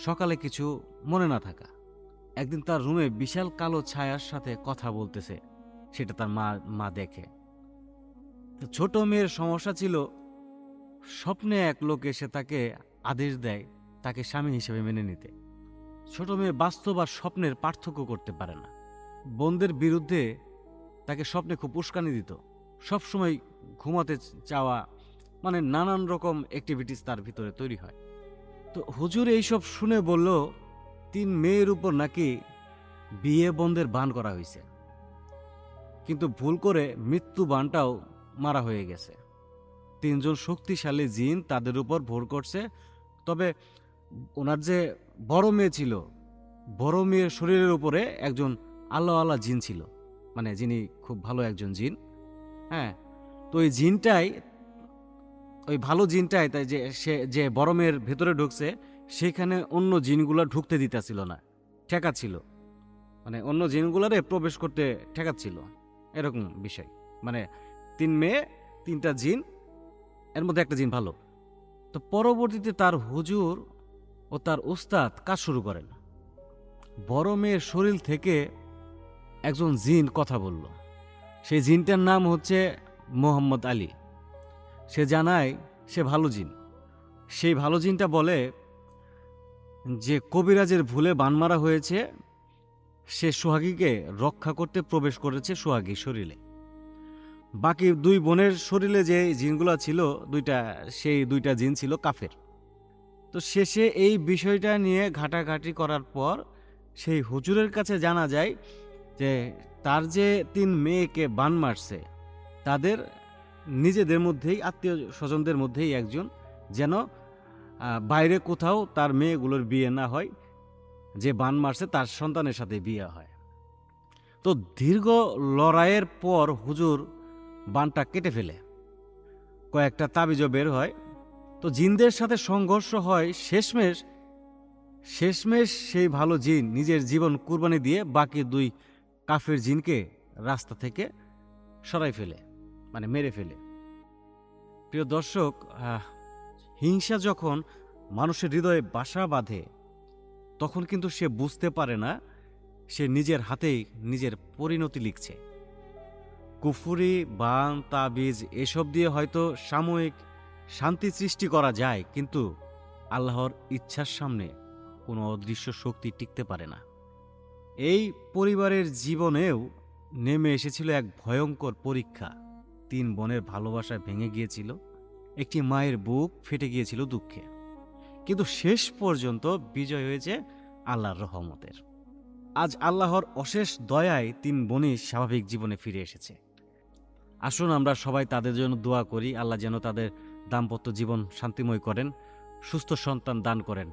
সকালে কিছু মনে না থাকা। একদিন তার রুমে বিশাল কালো ছায়ার সাথে কথা বলতেছে, সেটা তার মা দেখে। ছোট মেয়ের সমস্যা ছিল, স্বপ্নে এক লোক এসে তাকে আদেশ দেয় তাকে স্বামী হিসেবে মেনে নিতে। ছোট মেয়ে বাস্তব আর স্বপ্নের পার্থক্য করতে পারে না। বোনদের বিরুদ্ধে তাকে স্বপ্নে খুব উস্কানি দিত, সব সময় ঘুমাতে চাওয়া, মানে নানান রকম অ্যাক্টিভিটিস তার ভিতরে তৈরি হয়। তো হুজুর এইসব শুনে বলল 3 মেয়ের উপর নাকি বিয়ে বন্ধের বান করা হয়েছে, কিন্তু ভুল করে মৃত্যু বানটাও মারা হয়ে গেছে। 3 জন শক্তিশালী জিন তাদের উপর ভর করছে। তবে ওনার যে বড় মেয়ে ছিল, বড় মেয়ের শরীরের উপরে একজন আল্লাহ জিন ছিল, মানে যিনি খুব ভালো একজন জিন। হ্যাঁ, তো ওই জিনটাই, ওই ভালো জিনটাই, তাই যে সে যে বড় মেয়ের ভেতরে ঢুকছে সেখানে অন্য জিনগুলো ঢুকতে দিতেছিল না, ঠেকাচ্ছিল, মানে অন্য জিনগুলারে প্রবেশ করতে ঠেকাচ্ছিল, এরকম বিষয়। মানে 3 মেয়ে 3টা জিন, এর মধ্যে একটা জিন ভালো। তো পরবর্তীতে তার হুজুর ও তার উস্তাদ কাজ শুরু করেন। বড় মেয়ের শরীর থেকে একজন জিন কথা বলল। সেই জিনটার নাম হচ্ছে মোহাম্মদ আলী। সে জানায় সে ভালো জিন। সেই ভালো জিনটা বলে যে কবিরাজের ভুলে বান মারা হয়েছে, সে সোহাগীকে রক্ষা করতে প্রবেশ করেছে সোহাগীর শরীরে। বাকি 2 বোনের শরীরে যে জিনগুলো ছিল সেই 2টা জিন ছিল কাফের। তো শেষে এই বিষয়টা নিয়ে ঘাটাঘাটি করার পর সেই হুজুরের কাছে জানা যায় যে তার যে 3 মেয়েকে বান মারছে তাদের নিজেদের মধ্যেই, আত্মীয় স্বজনদের মধ্যেই একজন, যেন বাইরে কোথাও তার মেয়েগুলোর বিয়ে না হয়, যে বান মারছে তার সন্তানের সাথে বিয়ে হয়। তো দীর্ঘ লড়াইয়ের পর হুজুর বানটা কেটে ফেলে, কয়েকটা তাবিজও বের হয়। তো জিনদের সাথে সংঘর্ষ হয়। শেষমেশ সেই ভালো জিন নিজের জীবন কুরবানি দিয়ে বাকি 2 কাফের জিনকে রাস্তা থেকে সরাই ফেলে, মানে মেরে ফেলে। প্রিয় দর্শক, হিংসা যখন মানুষের হৃদয়ে বাসা বাঁধে তখন কিন্তু সে বুঝতে পারে না সে নিজের হাতেই নিজের পরিণতি লিখছে। কুফরি, বান, তাবিজ এসব দিয়ে হয়তো সাময়িক শান্তি সৃষ্টি করা যায়, কিন্তু আল্লাহর ইচ্ছার সামনে কোনো অদৃশ্য শক্তি টিকতে পারে না। এই পরিবারের জীবনেও নেমে এসেছিল এক ভয়ঙ্কর পরীক্ষা। 3 বোনের ভালোবাসা ভেঙে গিয়েছিল, একটি মায়ের বুক ফেটে গিয়েছিল দুঃখে, কিন্তু শেষ পর্যন্ত বিজয় হয়েছে আল্লাহর রহমতের। আজ আল্লাহর অশেষ দয়ায় 3 বোনই স্বাভাবিক জীবনে ফিরে এসেছে। আসুন আমরা সবাই তাদের জন্য দোয়া করি, আল্লাহ যেন তাদের দাম্পত্য জীবন শান্তিময় করেন, সুস্থ সন্তান দান করেন,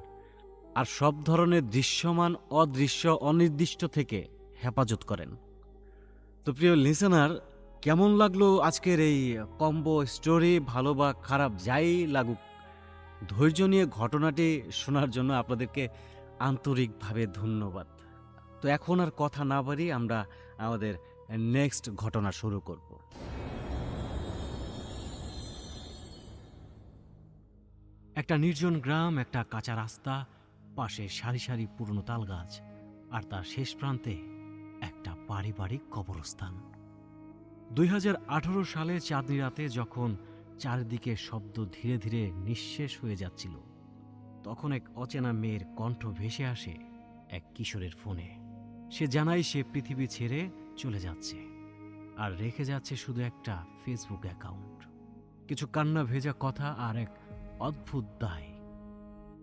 আর সব ধরনের দৃশ্যমান, অদৃশ্য, অনির্দিষ্ট থেকে হেফাজত করেন। তো প্রিয় লিসেনার, কেমন লাগলো আজকের এই কম্বো স্টোরি? ভালো বা খারাপ যাই লাগুক, ধৈর্য নিয়ে ঘটনাটি শোনার জন্য আপনাদেরকে আন্তরিকভাবে ধন্যবাদ। তো এখন আর কথা না বাড়িয়ে আমরা আমাদের নেক্সট ঘটনা শুরু করব। একটা নির্জন গ্রাম, একটা কাঁচা রাস্তা, পাশে সারি সারি পুরনো তাল গাছ, আর তার শেষ প্রান্তে একটা পারিবারিক কবরস্থান। 2018 সালে চাঁদনি রাতে যখন চারিদিকে শব্দ ধীরে ধীরে নিঃশেষ হয়ে যাচ্ছিল, তখন এক অচেনা মেয়ের কণ্ঠ ভেসে আসে এক কিশোরের ফোনে। সে জানায় সে পৃথিবী ছেড়ে চলে যাচ্ছে, আর রেখে যাচ্ছে শুধু একটা ফেসবুক অ্যাকাউন্ট, কিছু কান্না ভেজা কথা আর এক অদ্ভুত দায়।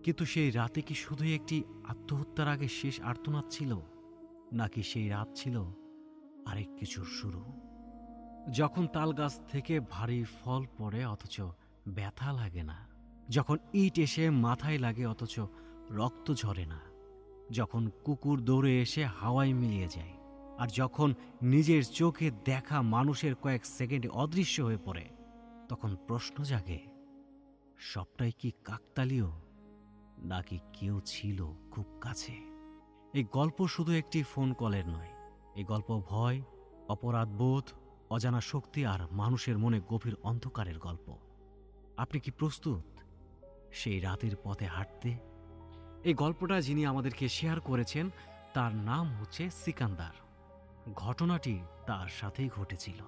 কিন্তু সেই রাতে কি শুধুই একটি আত্মহত্যার আগে শেষ আর্তনাদ ছিল, নাকি সেই রাত ছিল আরেক কিছুর শুরু? যখন তাল গাছ থেকে ভারী ফল পড়ে অথচ ব্যথা লাগে না, যখন ইট এসে মাথায় লাগে অথচ রক্ত ঝরে না, যখন কুকুর দৌড়ে এসে হাওয়ায় মিলিয়ে যায়, আর যখন নিজের চোখে দেখা মানুষের কয়েক সেকেন্ডে অদৃশ্য হয়ে পড়ে, তখন প্রশ্ন জাগে, সবটাই কি কাকতালীয়, নাকি কেউ ছিল খুব কাছে? এই গল্প শুধু একটি ফোন কলের নয়, এই গল্প ভয়, অপরাধবোধ, অজানা শক্তি আর মানুষের মনে গভীর অন্ধকারের গল্প। আপনি কি প্রস্তুত সেই রাতের পথে হাঁটতে? এই গল্পটা যিনি আমাদেরকে শেয়ার করেছেন তার নাম হচ্ছে সিকান্দার। ঘটনাটি তার সাথেই ঘটেছিল।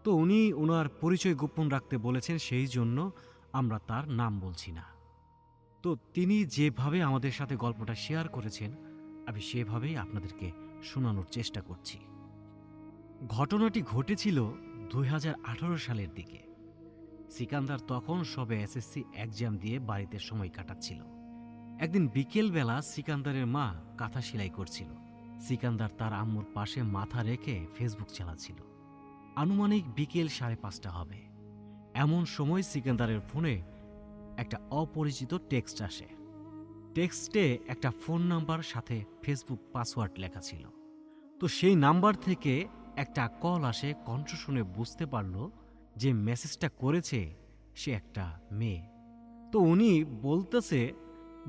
তো উনি ওনার পরিচয় গোপন রাখতে বলেছেন, সেই জন্য আমরা তার নাম বলছি না। তো তিনি যেভাবে আমাদের সাথে গল্পটা শেয়ার করেছেন, আমি সেভাবেই আপনাদেরকে শোনানোর চেষ্টা করছি। ঘটনাটি ঘটেছিল 2018 সালের দিকে। সিকান্দার তখন সবে এসএসসি এক্সাম দিয়ে বাড়িতে সময় কাটাচ্ছিল। একদিন বিকেলবেলা সিকান্দারের মা কাঁথা সেলাই করছিল। সিকান্দার তার আম্মুর পাশে মাথা রেখে ফেসবুক চালাচ্ছিল। আনুমানিক বিকেল 5:30 হবে। এমন সময় সিকান্দারের ফোনে একটা অপরিচিত টেক্সট আসে। টেক্সটে একটা ফোন নাম্বার সাথে ফেসবুক পাসওয়ার্ড লেখা ছিল। তো সেই নাম্বার থেকে একটা কল আসে। কণ্ঠ শুনে বুঝতে পারল যে মেসেজটা করেছে সে একটা মেয়ে। তো উনি বলতেছে,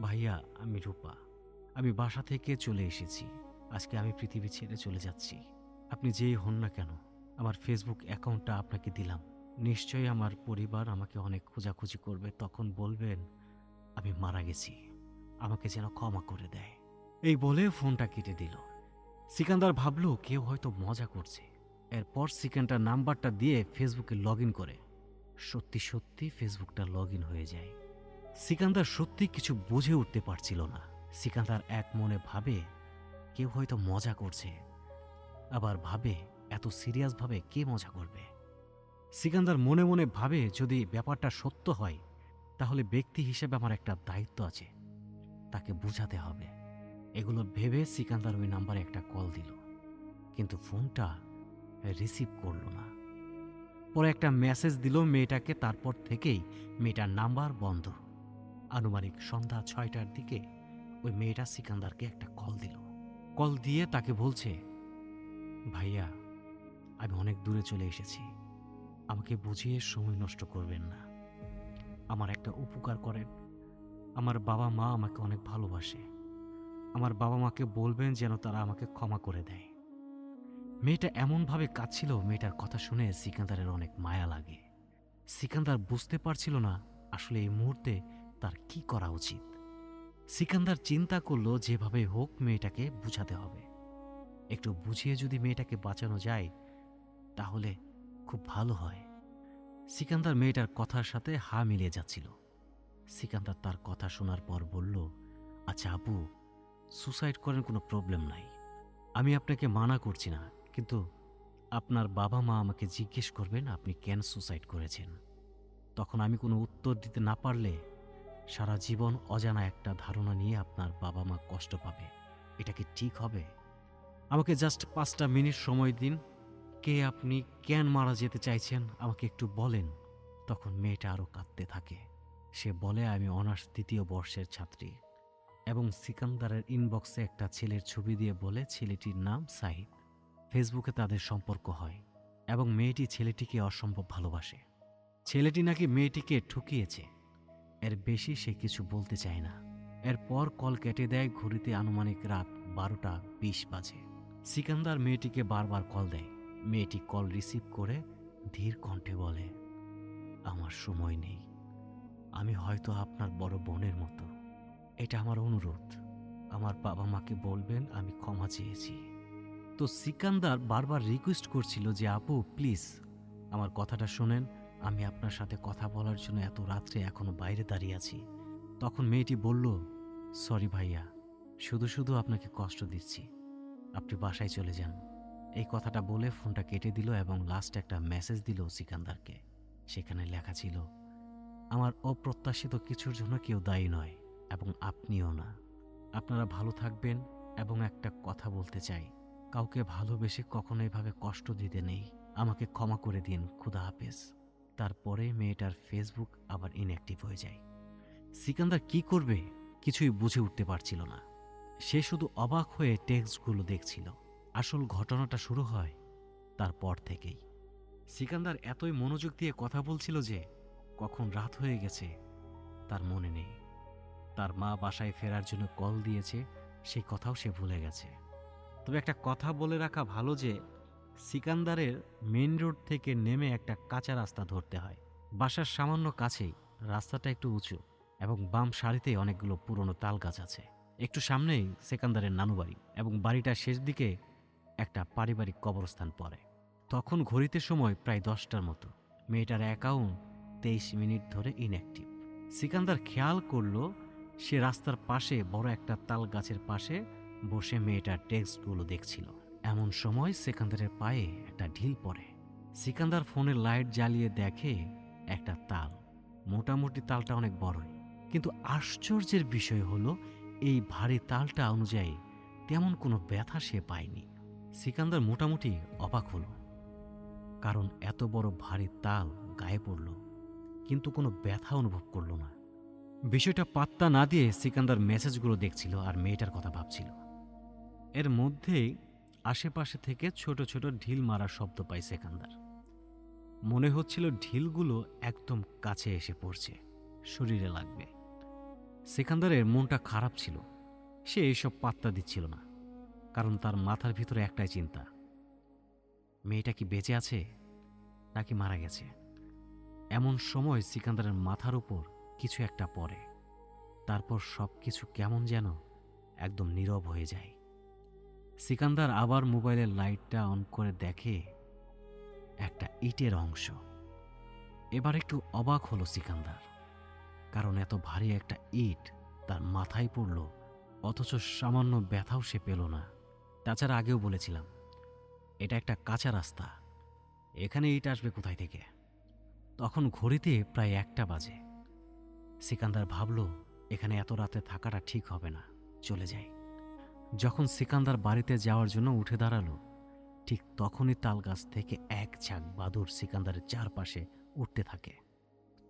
ভাইয়া আমি রূপা, আমি বাসা থেকে চলে এসেছি। আজকে আমি পৃথিবী ছেড়ে চলে যাচ্ছি। আপনি যেই হন না কেন, আমার ফেসবুক অ্যাকাউন্টটা আপনাকে দিলাম। নিশ্চয়ই আমার পরিবার আমাকে অনেক খোঁজাখুঁজি করবে, তখন বলবেন আমি মারা গেছি, আমাকে যেন ক্ষমা করে দেয়। এই বলে ফোনটা কেটে দিল। সিকান্দার ভাবল কেউ হয়তো মজা করছে। এরপর সিকান্দার নাম্বারটা দিয়ে ফেসবুকে লগ ইন করে। সত্যি সত্যি ফেসবুকটা লগ ইন হয়ে যায়। সিকান্দার সত্যি কিছু বুঝে উঠতে পারছিল না। সিকান্দার এক মনে ভাবে কেউ হয়তো মজা করছে, আবার ভাবে এত সিরিয়াসভাবে কে মজা করবে। সিকান্দার মনে মনে ভাবে যদি ব্যাপারটা সত্য হয় তাহলে ব্যক্তি হিসেবে আমার একটা দায়িত্ব আছে, তাকে বুঝাতে হবে। এগুলো ভেবে সিকান্দার ওই নাম্বারে একটা কল দিল, কিন্তু ফোনটা রিসিভ করল না। পরে একটা মেসেজ দিল মেয়েটাকে। তারপর থেকেই মেয়েটার নাম্বার বন্ধ। আনুমানিক সন্ধ্যা 6টার দিকে ওই মেয়েটা সিকান্দারকে একটা কল দিল। কল দিয়ে তাকে বলছে, ভাইয়া আমি অনেক দূরে চলে এসেছি, আমাকে বুঝিয়ে সময় নষ্ট করবেন না। আমার একটা উপকার করেন। আমার বাবা মা আমাকে অনেক ভালোবাসে। আমার বাবা মাকে বলবেন যেন তারা আমাকে ক্ষমা করে দেয়। মেয়েটা এমনভাবে কাঁদছিল, মেয়েটার কথা শুনে সিকান্দারের অনেক মায়া লাগে। সিকান্দার বুঝতে পারছিল না আসলে এই মুহূর্তে তার কি করা উচিত। সিকান্দার চিন্তা করল যেভাবে হোক মেয়েটাকে বুঝাতে হবে। একটু বুঝিয়ে যদি মেয়েটাকে বাঁচানো যায় তাহলে খুব ভালো হয়। সিকান্দার মেয়েটার কথার সাথে হা মিলিয়ে যাচ্ছিল। সিকান্দার তার কথা শোনার পর বলল, আচ্ছা আপু, সুসাইড করেন কোনো প্রবলেম নাই, আমি আপনাকে মানা করছি না, কিন্তু আপনার বাবা মা আমাকে জিজ্ঞেস করবেন আপনি কেন সুসাইড করেছেন। তখন আমি কোনো উত্তর দিতে না পারলে সারা জীবন অজানা একটা ধারণা নিয়ে আপনার বাবা মা কষ্ট পাবে। এটা কি ঠিক হবে? আমাকে জাস্ট 5টা মিনিট সময় দিন। কে আপনি, কেন মারা যেতে চাইছেন আমাকে একটু বলেন। তখন মেয়েটা আরও কাঁদতে থাকে। সে বলে, আমি অনার্স 2য় বর্ষের ছাত্রী। এবং সিকান্দারের ইনবক্সে একটা ছেলের ছবি দিয়ে বলে ছেলেটির নাম সাহিদ। ফেসবুকে তাদের সম্পর্ক হয় এবং মেয়েটি ছেলেটিকে অসম্ভব ভালোবাসে। ছেলেটি নাকি মেয়েটিকে ঠকিয়েছে। এর বেশি সে কিছু বলতে চায় না। এরপর কল কেটে দেয়। ঘড়িতে আনুমানিক রাত 12:20 বাজে। সিকান্দার মেয়েটিকে বারবার কল দেয়। মেয়েটি কল রিসিভ করে ধীর কণ্ঠে বলে, আমার সময় নেই, আমি হয়তো আপনার বড় বোনের মতো, এটা আমার অনুরোধ, আমার বাবা মাকে বলবেন আমি ক্ষমা চেয়েছি। তো সিকান্দার বারবার রিকোয়েস্ট করছিল যে আপু প্লিজ আমার কথাটা শোনেন, আমি আপনার সাথে কথা বলার জন্য এত রাত্রে এখনো বাইরে দাঁড়িয়ে আছি। তখন মেয়েটি বলল, সরি ভাইয়া, শুধু শুধু আপনাকে কষ্ট দিচ্ছি, আপনি বাসায় চলে যান। এই কথাটা বলে ফোনটা কেটে দিল এবং লাস্ট একটা মেসেজ দিল সিকান্দারকে। সেখানে লেখা ছিল, আমার অপ্রত্যাশিত কিছুর জন্য কেউ দায়ী নয় এবং আপনিও না। আপনারা ভালো থাকবেন এবং একটা কথা বলতে চাই, কাউকে ভালোবেসে কখনো এভাবে কষ্ট দিতে নেই, আমাকে ক্ষমা করে দিন, খুদা হাফেজ। তারপরে মেয়েটার ফেসবুক আবার ইনঅ্যাক্টিভ হয়ে যায়। সিকান্দার কি করবে কিছুই বুঝে উঠতে পারছিল না। সে শুধু অবাক হয়ে টেক্সটগুলো দেখছিল। আসল ঘটনাটা শুরু হয় তারপর থেকেই। সিকান্দার এতই মনোযোগ দিয়ে কথা বলছিল যে কখন রাত হয়ে গেছে তার মনে নেই। তার মা বাসায় ফেরার জন্য কল দিয়েছে, সেই কথাও সে ভুলে গেছে। তবে একটা কথা বলে রাখা ভালো যে সিকান্দারের মেইন রোড থেকে নেমে একটা কাঁচা রাস্তা ধরতে হয়। বাসার সামান্য কাছেই, রাস্তাটা একটু উঁচু এবং বাম সারিতেই অনেকগুলো পুরনো তাল গাছ আছে। একটু সামনেই সিকান্দারের নানু বাড়ি এবং বাড়িটার শেষ দিকে একটা পারিবারিক কবরস্থান পড়ে। তখন ঘড়িতে সময় প্রায় 10টার মতো। মেয়েটার অ্যাকাউন্ট 23 মিনিট ধরে ইনঅ্যাক্টিভ। সিকান্দার খেয়াল করল সে রাস্তার পাশে বড় একটা তাল গাছের পাশে বসে মেয়েটার টেক্সটগুলো দেখছিল। এমন সময় সিকান্দারের পায়ে একটা ঢিল পড়ে। সিকান্দার ফোনের লাইট জ্বালিয়ে দেখে একটা তাল। মোটামুটি তালটা অনেক বড়ই, কিন্তু আশ্চর্যের বিষয় হলো এই ভারী তালটা অনুযায়ী তেমন কোনো ব্যথা সে পায়নি। সিকান্দার মোটামুটি অবাক হলো, কারণ এত বড় ভারী তাল গায়ে পড়ল কিন্তু কোনো ব্যথা অনুভব করল না। বিষয়টা পাত্তা না দিয়ে সিকান্দার মেসেজগুলো দেখছিল আর মেয়েটার কথা ভাবছিল। এর মধ্যেই আশেপাশে থেকে ছোট ছোট ঢিল মারার শব্দ পায় সিকান্দার। মনে হচ্ছিল ঢিলগুলো একদম কাছে এসে পড়ছে, শরীরে লাগবে। সিকান্দারের মনটা খারাপ ছিল। সে এইসব পাত্তা দিচ্ছিল না, কারণ তার মাথার ভিতরে একটাই চিন্তা, মেয়েটা কি বেঁচে আছে নাকি মারা গেছে। এমন সময় সিকান্দারের মাথার উপর কিছু একটা পড়ে, তারপর সব কিছু কেমন যেন একদম নীরব হয়ে যায়। সিকান্দার আবার মোবাইলের লাইটটা অন করে দেখে একটা ইটের অংশ। এবার একটু অবাক হলো সিকান্দার, কারণ এত ভারী একটা ইট তার মাথায় পড়ল, অথচ সামান্য ব্যথাও সে পেল না। তাছাড়া আগেও বলেছিলাম এটা একটা কাঁচা রাস্তা, এখানে ইট আসবে কোথায় থেকে। তখন ঘড়িতে প্রায় 1টা বাজে। সিকান্দার ভাবল এখানে এত রাতে থাকাটা ঠিক হবে না, চলে যাই। যখন সিকান্দার বাড়িতে যাওয়ার জন্য উঠে দাঁড়ালো, ঠিক তখনই তালগাছ থেকে এক ঝাঁক বাদুড় সিকান্দারের চারপাশে উঠতে থাকে।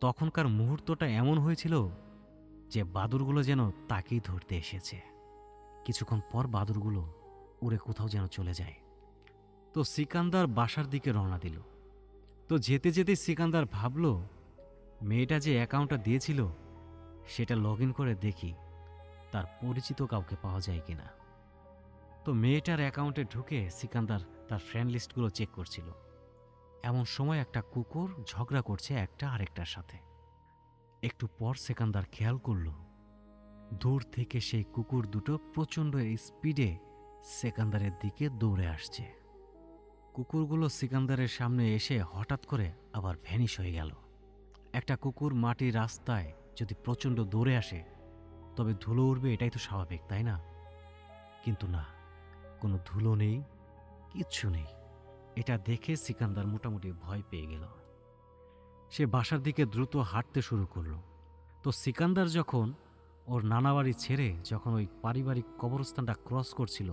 তখনকার মুহূর্তটা এমন হয়েছিল যে বাদুড়গুলো যেন তাকেই ধরতে এসেছে। কিছুক্ষণ পর বাদুড়গুলো উড়ে কোথাও যেন চলে যায়। তো সিকান্দার বাসার দিকে রওনা দিল। তো যেতে যেতে সিকান্দার ভাবল মেয়েটা যে অ্যাকাউন্টটা দিয়েছিল সেটা লগ ইন করে দেখি তার পরিচিত কাউকে পাওয়া যায় কিনা। তো মেয়েটার অ্যাকাউন্টে ঢুকে সিকান্দার তার ফ্রেন্ড লিস্টগুলো চেক করছিল। এমন সময় একটা কুকুর ঝগড়া করছে একটা আরেকটার সাথে। একটু পর সিকান্দার খেয়াল করল দূর থেকে সেই কুকুর দুটো প্রচণ্ড স্পিডে সিকান্দারের দিকে দৌড়ে আসছে। কুকুরগুলো সিকান্দারের সামনে এসে হঠাৎ করে আবার ভ্যানিশ হয়ে গেল। একটা কুকুর মাটির রাস্তায় যদি প্রচণ্ড দৌড়ে আসে তবে ধুলো উড়বে, এটাই তো স্বাভাবিক, তাই না? কিন্তু না, কোনো ধুলো নেই, কিচ্ছু নেই। এটা দেখে সিকান্দার মোটামুটি ভয় পেয়ে গেল। সে বাসার দিকে দ্রুত হাঁটতে শুরু করলো। তো সিকান্দার যখন ওর নানা বাড়ি ছেড়ে যখন ওই পারিবারিক কবরস্থানটা ক্রস করছিল,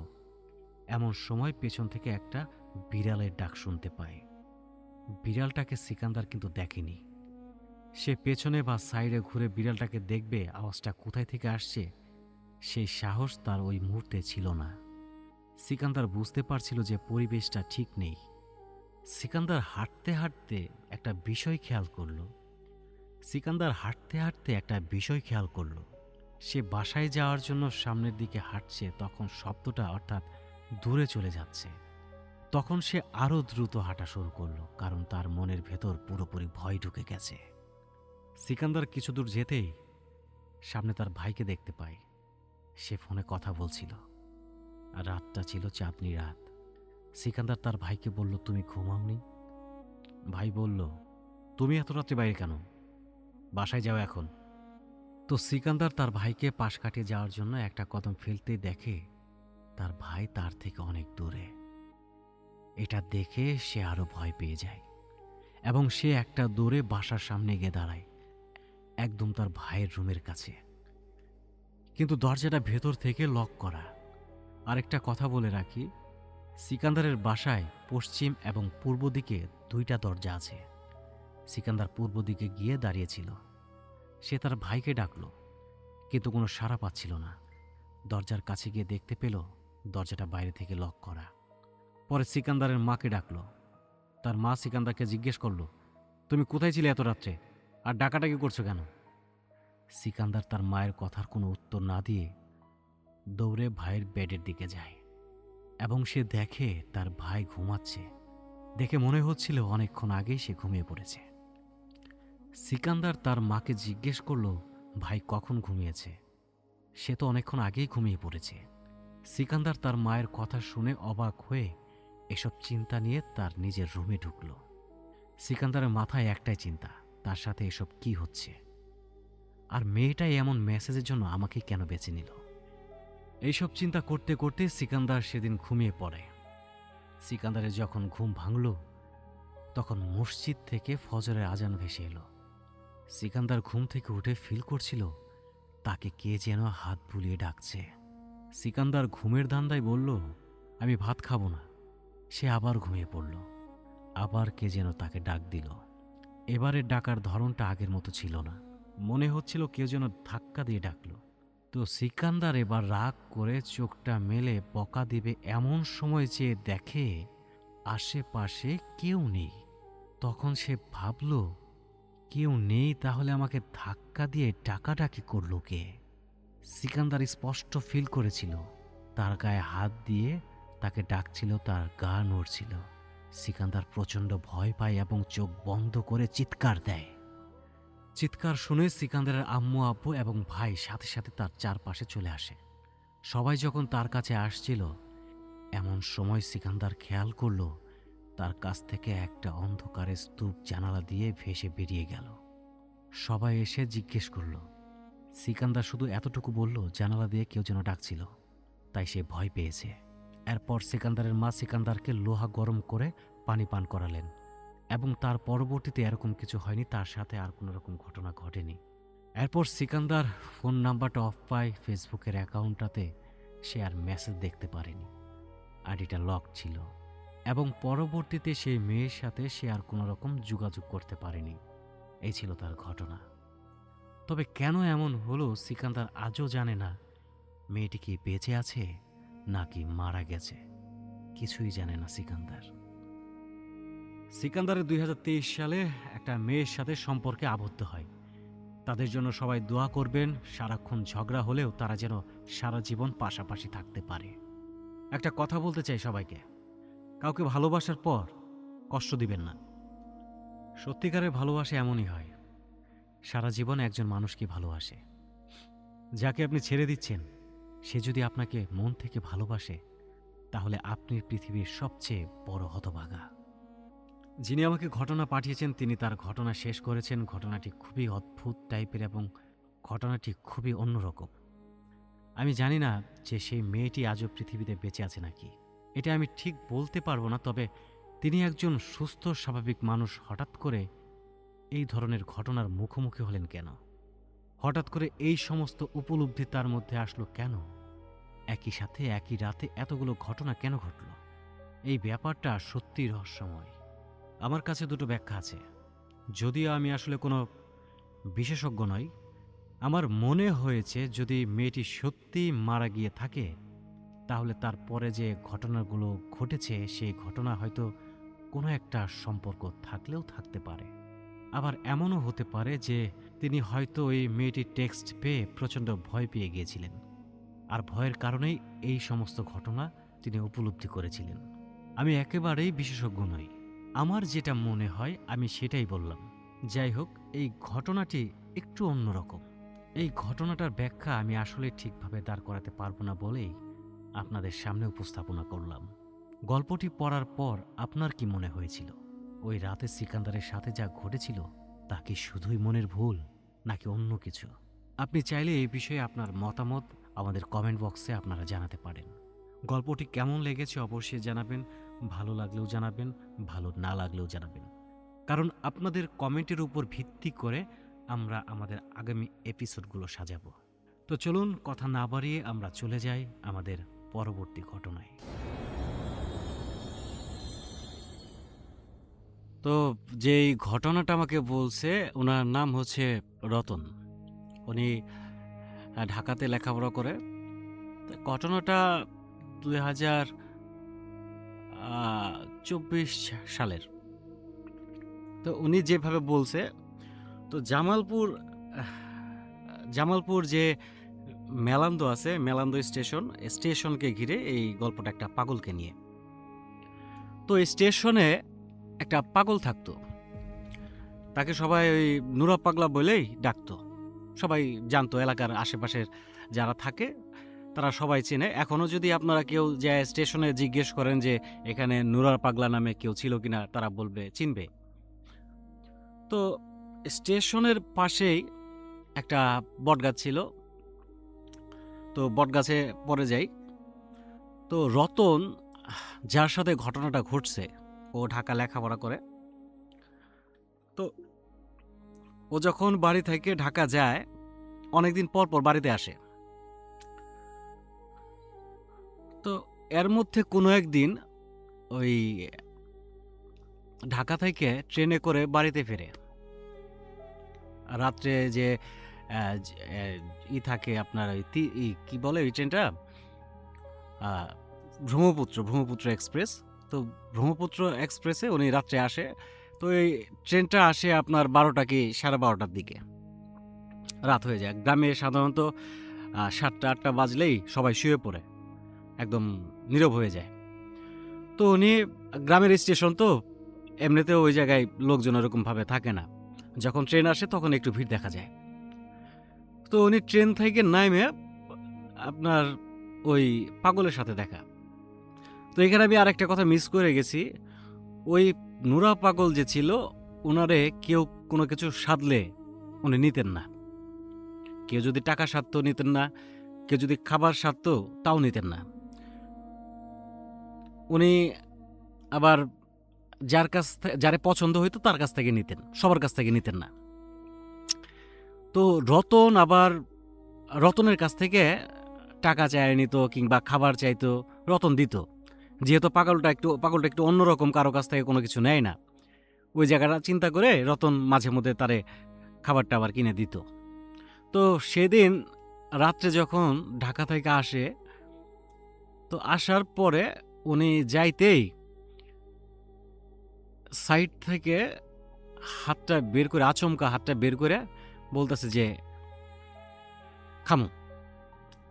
এমন সময় পেছন থেকে একটা বিড়ালের ডাক শুনতে পায়। বিড়ালটাকে সিকান্দার কিন্তু দেখেনি। সে পেছনে বা সাইডে ঘুরে বিড়ালটাকে দেখবে আওয়াজটা কোথায় থেকে আসছে, সেই সাহস তার ওই মুহূর্তে ছিল না। সিকান্দার বুঝতে পারছিল যে পরিবেশটা ঠিক নেই। সিকান্দার হাঁটতে হাঁটতে একটা বিষয় খেয়াল করলো। সে বাসায় যাওয়ার জন্য সামনের দিকে হাঁটছে, তখন শব্দটা অর্থাৎ দূরে চলে যাচ্ছে। তখন সে আরও দ্রুত হাঁটা শুরু করলো, কারণ তার মনের ভেতর পুরোপুরি ভয় ঢুকে গেছে। সিকান্দার কিছু দূর যেতেই সামনে তার ভাইকে দেখতে পায়। সে ফোনে কথা বলছিল, আর রাতটা ছিল চাঁদনি রাত। সিকান্দার তার ভাইকে বলল, তুমি ঘুমাওনি? ভাই বলল, তুমি এত রাত্রে বাইরে কেন? বাসায় যাও এখন। তো সিকান্দার তার ভাইকে পাশ কাটিয়ে যাওয়ার জন্য একটা কদম ফেলতেই দেখে তার ভাই তার থেকে অনেক দূরে। এটা দেখে সে আরো ভয় পেয়ে যায় এবং সে একটা দৌড়ে বাসার সামনে গিয়ে দাঁড়ায়, একদম তার ভাইয়ের রুমের কাছে। কিন্তু দরজাটা ভেতর থেকে লক করা। আরেকটা কথা বলে রাখি, সিকান্দারের বাসায় পশ্চিম এবং পূর্ব দিকে 2টা দরজা আছে। সিকান্দার পূর্ব দিকে গিয়ে দাঁড়িয়েছিল। সে তার ভাইকে ডাকল, কিন্তু কোনো সাড়া পাচ্ছিল না। দরজার কাছে গিয়ে দেখতে পেল দরজাটা বাইরে থেকে লক করা। পরে সিকান্দারের মাকে ডাকল। তার মা সিকান্দারকে জিজ্ঞেস করল, তুমি কোথায় ছিলে এত রাত্রে, আর ডাকাডাকি করছো কেন? সিকান্দার তার মায়ের কথার কোনো উত্তর না দিয়ে দৌড়ে ভাইয়ের বেডের দিকে যায় এবং সে দেখে তার ভাই ঘুমাচ্ছে। দেখে মনে হচ্ছিল অনেকক্ষণ আগেই সে ঘুমিয়ে পড়েছে। সিকান্দার তার মাকে জিজ্ঞেস করল, ভাই কখন ঘুমিয়েছে? সে তো অনেকক্ষণ আগেই ঘুমিয়ে পড়েছে। সিকান্দার তার মায়ের কথা শুনে অবাক হয়ে এসব চিন্তা নিয়ে তার নিজের রুমে ঢুকল। সিকান্দারের মাথায় একটাই চিন্তা, তার সাথে এসব কি হচ্ছে, আর মেয়েটাই এমন মেসেজের জন্য আমাকে কেন বেছে নিল। এইসব চিন্তা করতে করতে সিকান্দার সেদিন ঘুমিয়ে পড়ে। সিকান্দারের যখন ঘুম ভাঙল তখন মসজিদ থেকে ফজরের আজান ভেসে এলো। সিকান্দার ঘুম থেকে উঠে ফিল করছিল তাকে কে যেন হাত বুলিয়ে ডাকছে। সিকান্দার ঘুমের ধান্দায় বলল, আমি ভাত খাবো না। সে আবার ঘুমিয়ে পড়ল। আবার কে যেন তাকে ডাক দিল। এবারের ডাকার ধরনটা আগের মতো ছিল না, মনে হচ্ছিল কেউ যেন ধাক্কা দিয়ে ডাকল। তো সিকান্দার এবার রাগ করে চোখটা মেলে বকা দিবে এমন সময় চেয়ে দেখে আশেপাশে কেউ নেই। তখন সে ভাবল, কেউ নেই তাহলে আমাকে ধাক্কা দিয়ে ডাকাডাকি করল কে? সিকান্দার স্পষ্ট ফিল করেছিল তার গায়ে হাত দিয়ে তাকে ডাকছিল, তার গা নড়ছিল। সিকান্দার প্রচণ্ড ভয় পায় এবং চোখ বন্ধ করে চিৎকার দেয়। চিৎকার শুনে সিকান্দারের আম্মু আব্বু এবং ভাই সাথে সাথে তার চারপাশে চলে আসে। সবাই যখন তার কাছে আসছিল এমন সময় সিকান্দার খেয়াল করল তার কাছ থেকে একটা অন্ধকারের স্তূপ জানালা দিয়ে ভেসে বেরিয়ে গেল। সবাই এসে জিজ্ঞেস করল। সিকান্দার শুধু এতটুকু বলল, জানালা দিয়ে কেউ যেন ডাকছিল, তাই সে ভয় পেয়েছে। এরপর সিকান্দারের মা সিকান্দারকে লোহা গরম করে পানি পান করালেন এবং তার পরবর্তীতে এরকম কিছু হয়নি, তার সাথে আর কোনো রকম ঘটনা ঘটেনি। এরপর সিকান্দার ফোন নাম্বারটা অফ পায়। ফেসবুকের অ্যাকাউন্টটাতে সে আর মেসেজ দেখতে পারেনি, আইডিটা লক ছিল এবং পরবর্তীতে সেই মেয়ের সাথে সে আর কোনো রকম যোগাযোগ করতে পারেনি। এই ছিল তার ঘটনা। তবে কেন এমন হলো সিকান্দার আজও জানে না। মেয়েটি কি বেঁচে আছে নাকি মারা গেছে, কিছুই জানে না সিকান্দার। সিকান্দারের 2023 সালে একটা মেয়ের সাথে সম্পর্কে আবদ্ধ হয়। তাদের জন্য সবাই দোয়া করবেন। সারাক্ষণ ঝগড়া হলেও তারা যেন সারা জীবন পাশাপাশি থাকতে পারে। একটা কথা বলতে চাই সবাইকে, কাউকে ভালোবাসার পর কষ্ট দিবেন না। সত্যিকারের ভালোবাসা এমনই হয়, সারা জীবন একজন মানুষকে ভালোবাসে। যাকে আপনি ছেড়ে দিচ্ছেন সে যদি আপনাকে মন থেকে ভালোবাসে তাহলে আপনি পৃথিবীর সবচেয়ে বড় হতভাগা। যিনি আমাকে ঘটনা পাঠিয়েছেন তিনি তার ঘটনা শেষ করেছেন। ঘটনাটি খুবই অদ্ভুত টাইপের এবং ঘটনাটি খুবই অন্যরকম। আমি জানি না যে সেই মেয়েটি আজও পৃথিবীতে বেঁচে আছে নাকি, এটা আমি ঠিক বলতে পারবো না। তবে তিনি একজন সুস্থ স্বাভাবিক মানুষ, হঠাৎ করে এই ধরনের ঘটনার মুখোমুখি হলেন কেন? হঠাৎ করে এই সমস্ত উপলব্ধি তার মধ্যে আসলো কেন? একই সাথে একই রাতে এতগুলো ঘটনা কেন ঘটল? এই ব্যাপারটা সত্যি রহস্যময়। আমার কাছে দুটো ব্যাখ্যা আছে। যদিও আমি আসলে কোনো বিশেষজ্ঞ নই, আমার মনে হয়েছে যদি মেয়েটি সত্যি মারা গিয়ে থাকে তাহলে তারপরে যে ঘটনাগুলো ঘটেছে সেই ঘটনা হয়তো কোনো একটা সম্পর্ক থাকলেও থাকতে পারে। আবার এমনও হতে পারে যে তিনি হয়তো ওই মেয়েটির টেক্সট পেয়ে প্রচণ্ড ভয় পেয়ে গিয়েছিলেন, আর ভয়ের কারণেই এই সমস্ত ঘটনা তিনি উপলব্ধি করেছিলেন। আমি একেবারেই বিশেষজ্ঞ নই, আমার যেটা মনে হয় আমি সেটাই বললাম। যাই হোক, এই ঘটনাটি একটু অন্যরকম। এই ঘটনাটার ব্যাখ্যা আমি আসলে ঠিকভাবে দাঁড় করাতে পারবো না বলেই আপনাদের সামনে উপস্থাপনা করলাম। গল্পটি পড়ার পর আপনার কি মনে হয়েছিল? ওই রাতে সিকান্দারের সাথে যা ঘটেছিল তা কি শুধুই মনের ভুল নাকি অন্য কিছু? আপনি চাইলে এই বিষয়ে আপনার মতামত আমাদের কমেন্ট বক্সে আপনারা জানাতে পারেন। গল্পটি কেমন লেগেছে অবশ্যই জানাবেন, ভালো লাগলেও জানাবেন, ভালো না লাগলেও জানাবেন, কারণ আপনাদের কমেন্টের উপর ভিত্তি করে আমরা আমাদের আগামী এপিসোডগুলো সাজাবো। তো চলুন কথা না বাড়িয়ে আমরা চলে যাই আমাদের পরবর্তী ঘটনায়। তো যেই ঘটনাটা আমাকে বলছে ওনার নাম হচ্ছে রতন। উনি ঢাকাতে লেখাপড়া করে। ঘটনাটা 2024 সালের। তো উনি যেভাবে বলছে, তো জামালপুর যে মেলান্দো আছে, মেলান্দো স্টেশনকে ঘিরে এই গল্পটা একটা পাগলকে নিয়ে। তো স্টেশনে একটা পাগল থাকতো, তাকে সবাই ওই নুরা পাগলা বলেই ডাকতো। সবাই জানতো, এলাকার আশেপাশের যারা থাকে তারা সবাই চেনে। এখনও যদি আপনারা কেউ যায় স্টেশনে জিজ্ঞেস করেন যে এখানে নুরা পাগলা নামে কেউ ছিল কিনা, তারা বলবে চিনবে। তো স্টেশনের পাশেই একটা বটগাছ ছিল, তো বটগাছে পড়ে যাই। তো রতন যার সাথে ঘটনাটা ঘটছে ও ঢাকা লেখাপড়া করে। তো ও যখন বাড়ি থেকে ঢাকা যায় অনেকদিন পর পর বাড়িতে আসে। তো এর মধ্যে কোনো একদিন ওই ঢাকা থেকে ট্রেনে করে বাড়িতে ফিরে। রাত্রে যে থাকে আপনার ওই কি বলে ওই ট্রেনটা, ব্রহ্মপুত্র এক্সপ্রেস। তো ব্রহ্মপুত্র এক্সপ্রেসে উনি রাত্রে আসে। তো এই ট্রেনটা আসে আপনার 12টা কি 12:30টার দিকে রাত হয়ে যায়। গ্রামে সাধারণত 7টা-8টা বাজলেই সবাই শুয়ে পড়ে, একদম নীরব হয়ে যায়। তো উনি গ্রামের স্টেশন, তো এমনিতেও ওই জায়গায় লোকজন ওরকমভাবে থাকে না। যখন ট্রেন আসে তখন একটু ভিড় দেখা যায়। তো উনি ট্রেন থেকে নামে আপনার ওই পাগলের সাথে দেখা। তো এখানে আমি আরেকটা কথা মিস করে গেছি। ওই নুরা পাগল যে ছিল, ওনারে কেউ কোনো কিছু সাধলে উনি নিতেন না। কেউ যদি টাকা সাধতো নিতেন না, কেউ যদি খাবার সাধতো তাও নিতেন না। উনি আবার যারে পছন্দ হইতো তার কাছ থেকে নিতেন, সবার কাছ থেকে নিতেন না। তো রতনের কাছ থেকে টাকা চায় নিত কিংবা খাবার চাইতো, রতন দিত। যেহেতু পাগলটা একটু অন্যরকম, কারো কাছ থেকে কোনো কিছু নেয় না, ওই জায়গাটা চিন্তা করে রতন মাঝে মধ্যে তারে খাবার টাবার কিনে দিত। তো সেদিন রাত্রে যখন ঢাকা থেকে আসে, তো আসার পরে উনি যাইতেই সাইড থেকে আচমকা হাতটা বের করে বলতেছে যে খামু।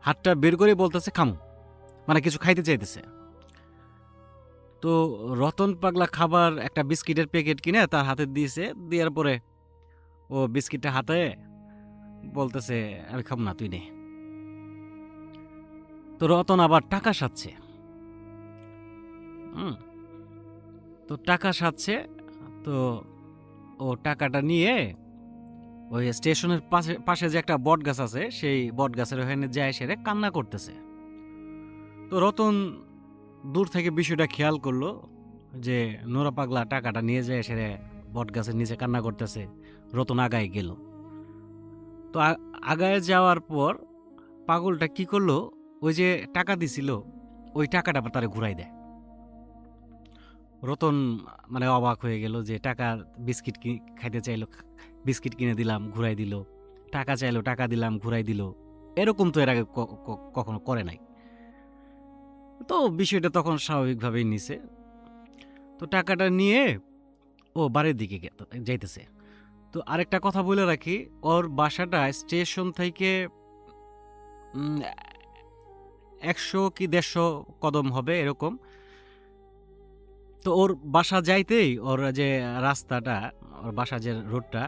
হাতটা বের করে বলতেছে খামু, মানে কিছু খাইতে চাইতেছে। তো রতন পাগলা খাবার একটা বিস্কিটের প্যাকেট কিনে তার হাতে দিয়েছে। দেওয়ার পরে ও বিস্কিটটা হাতে বলতেছে আমি খাবো না, তুই নে। তো রতন আবার টাকা সাধছে। তো টাকা সাধছে। তো ও টাকাটা নিয়ে ওই স্টেশনের পাশে যে একটা বট গাছ আছে, সেই বট গাছের ওখানে যায় সেরে কান্না করতেছে। তো রতন দূর থেকে বিষয়টা খেয়াল করলো যে নোরা পাগলা টাকাটা নিয়ে যায় সেরে বট গাছের নিচে কান্না করতেছে। রতন আগায় গেল। তো আগায় যাওয়ার পর পাগলটা কি করলো, ওই যে টাকা দিছিল ওই টাকাটা আবার তারে ঘুরাই দেয়। রতন মানে অবাক হয়ে গেল যে টাকা, বিস্কিট খাইতে চাইলো, বিস্কিট কিনে দিলাম, ঘুরাই দিল। টাকা চাইলো, টাকা দিলাম, ঘুরাই দিল। এরকম তো এর আগে কখনো করে নাই। তো বিষয়টা তখন স্বাভাবিকভাবেই নিছে। তো টাকাটা নিয়ে ও বাড়ির দিকে যাইতেছে। তো আরেকটা কথা বলে রাখি, ওর বাসাটা স্টেশন থেকে 100 কি 150 কদম হবে এরকম। তো ওর বাসা যাইতেই ওর যে রাস্তাটা, ওর বাসা যে রোডটা,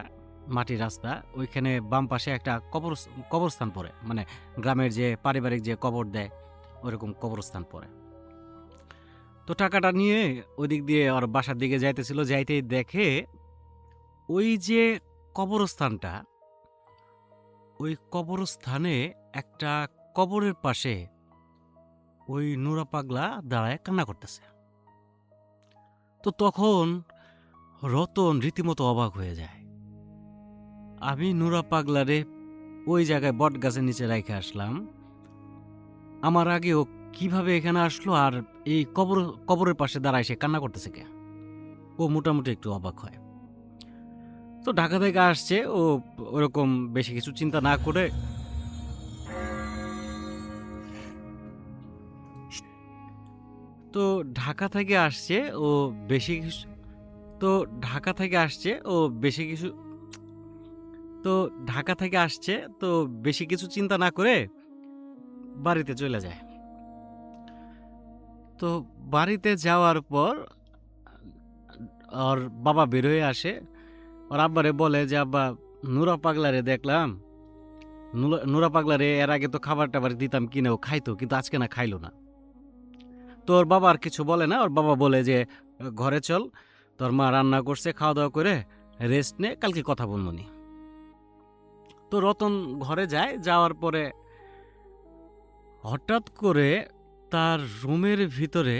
মাটির রাস্তা, ওইখানে বাম পাশে একটা কবরস্থান পড়ে, মানে গ্রামের যে পারিবারিক যে কবর দেয় ওরকম কবরস্থান পড়ে। তো টাকাটা নিয়ে ওই দিক দিয়ে ওর বাসার দিকে যাইতেছিল। যাইতেই দেখে ওই যে কবরস্থানটা, ওই কবরস্থানে একটা কবরের পাশে ওই নুরা পাগলা দাঁড়ায় কান্না করতেছে। তো তখন রতন রীতিমতো অবাক হয়ে যায়। আমি নুরা পাগলারে ওই জায়গায় বট গাছের নিচে রেখে আসলাম, আমার আগে ও কিভাবে এখানে আসলো আর এই কবরের পাশে দাঁড়ায় সে কান্না করতেছে কে? ও মোটামুটি একটু অবাক হয়। তো ঢাকা থেকে আসছে, ও ওরকম বেশি কিছু চিন্তা না করে তো ঢাকা থেকে আসছে ও বেশি কিছু তো ঢাকা থেকে আসছে ও বেশি কিছু তো ঢাকা থেকে আসছে তো বেশি কিছু চিন্তা না করে বাড়িতে চলে যায়। তো বাড়িতে যাওয়ার পর ওর বাবা বের হয়ে আসে। ওর আব্বারে বলে যে আব্বা, নুরা পাগলারে দেখলাম, নুরা পাগলারে এর আগে তো খাবার টাবার দিতাম কিনে ও খাইতো, কিন্তু আজকে না খাইলো না। তো ওর বাবা আর কিছু বলে না। ওর বাবা বলে যে ঘরে চল, তোর মা রান্না করছে, খাওয়া দাওয়া করে রেস্ট নে, কালকে কথা বলবো নি। তো রতন ঘরে যায়। যাওয়ার পরে হঠাৎ করে তার রুমের ভিতরে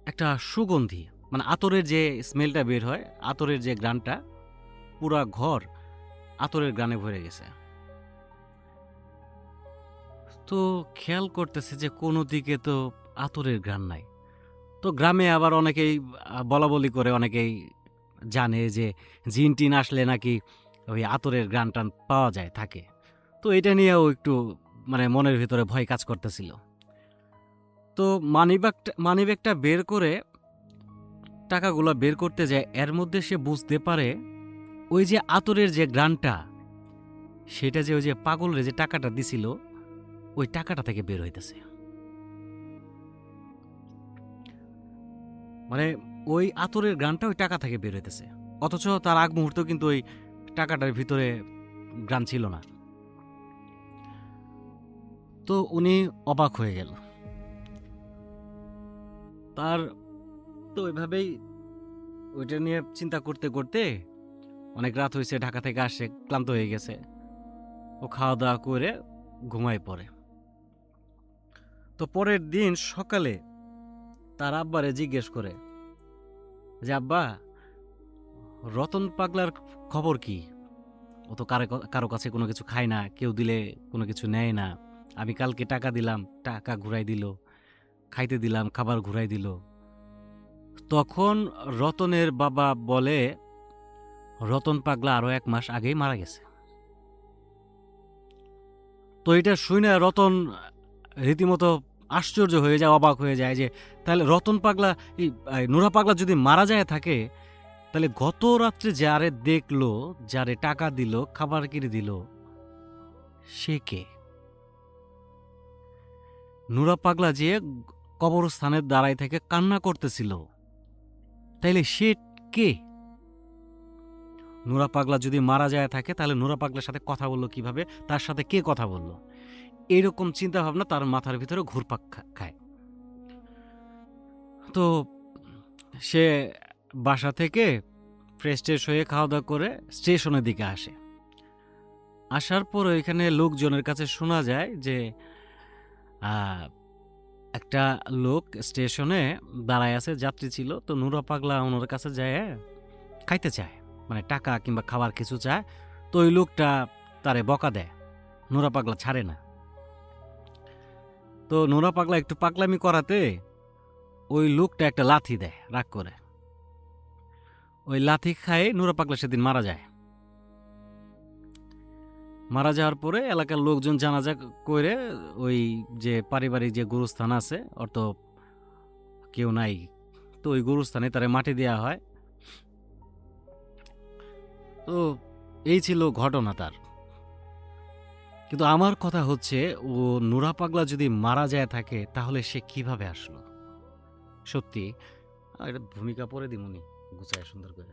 একটা সুগন্ধি মানে আতরের যে স্মেলটা বের হয়, আতরের যে গ্রানটা, পুরা ঘর আতরের গ্রানে ভরে গেছে। তো খেয়াল করতেছে যে কোনো দিকে তো আতরের গ্রান নাই। তো গ্রামে আবার অনেকেই বলা বলি করে, অনেকেই জানে যে জিন টিন আসলে নাকি ওই আতরের গ্রান টান পাওয়া যায় থাকে। তো এটা নিয়েও একটু মানে মনের ভিতরে ভয় কাজ করতেছিল। তো মানিব্যাগটা বের করে টাকাগুলো বের করতে যায়, এর মধ্যে সে বুঝতে পারে ওই যে আতরের যে গ্রানটা, সেটা যে ওই যে পাগলের যে টাকাটা দিছিল ওই টাকাটা থেকে বের হইতেছে। মানে ওই আতরের গ্রানটা ওই টাকা থেকে বের হইতেছে, অথচ তার আগ মুহূর্ত কিন্তু ওই টাকাটার ভিতরে গ্রান ছিল না। তো উনি অবাক হয়ে গেল। তার তো ওইভাবেই ওইটা নিয়ে চিন্তা করতে করতে অনেক রাত হয়েছে, ঢাকা থেকে আসে, ক্লান্ত হয়ে গেছে। ও খাওয়া দাওয়া করে ঘুমায় পড়ে। তো পরের দিন সকালে তার আব্বারে জিজ্ঞেস করে যে, আব্বা, রতন পাগলার খবর কি? ও তো কারো কাছে কোনো কিছু খায় না, কেউ দিলে কোনো কিছু নেয় না। আমি কালকে টাকা দিলাম, টাকা ঘুরাই দিল, খাইতে দিলাম, খাবার ঘুরাই দিল। তখন রতনের বাবা বলে, রতন পাগলা আরো 1 মাস আগেই মারা গেছে। তো এটা শুনে রতন রীতিমতো আশ্চর্য হয়ে যায়, অবাক হয়ে যায় যে তাহলে রতন পাগলা, এই নুরা পাগলা যদি মারা যায় থাকে, তাহলে গত রাত্রে যারে দেখলো, যারে টাকা দিল, খাবার কিনে দিল, সে কে? নুরা পাগলা যে কবরস্থানের দাঁড়ায় থেকে কান্না করতেছিল, তাইলে সে কে? নুরা পাগলা যদি মারা যায় থাকে, তাহলে নুরা পাগলার সাথে কথা বললো কিভাবে, তার সাথে কে কথা বললো? এইরকম চিন্তা ভাবনা তার মাথার ভিতরে ঘুরপাক খায়। তো সে বাসা থেকে ফ্রেশ ট্রেশ হয়ে খাওয়া দাওয়া করে স্টেশনের দিকে আসে। আসার পর ওইখানে লোকজনের কাছে শোনা যায় যে একটা লোক স্টেশনে দাঁড়ায় আছে, যাত্রী ছিল। তো নুরা পাগলা ওনার কাছে যায়, খাইতে চায়, মানে টাকা কিংবা খাবার কিছু চায়। তো ওই লোকটা তারে বকা দেয়, নুরা পাগলা ছাড়ে না। তো নুরা পাগলা একটু পাগলামি করাতে ওই লোকটা একটা লাথি দেয় রাগ করে। ওই লাথি খায় নুরা পাগলা সেদিন মারা যায়। মারা যাওয়ার পরে এলাকার লোকজন জানাজা করে ওই যে পারিবারিক যে গুরুস্থান আছে, ওর তো কেউ নাই, তো ওই গুরুস্থানে তারে মাটি দেওয়া হয়। তো এই ছিল ঘটনা তার। কিন্তু আমার কথা হচ্ছে, ও নুরা পাগলা যদি মারা যায় থাকে, তাহলে সে কিভাবে আসলো? সত্যি এটা ভূমিকা পরে দিমুনি গুছায় সুন্দর করে।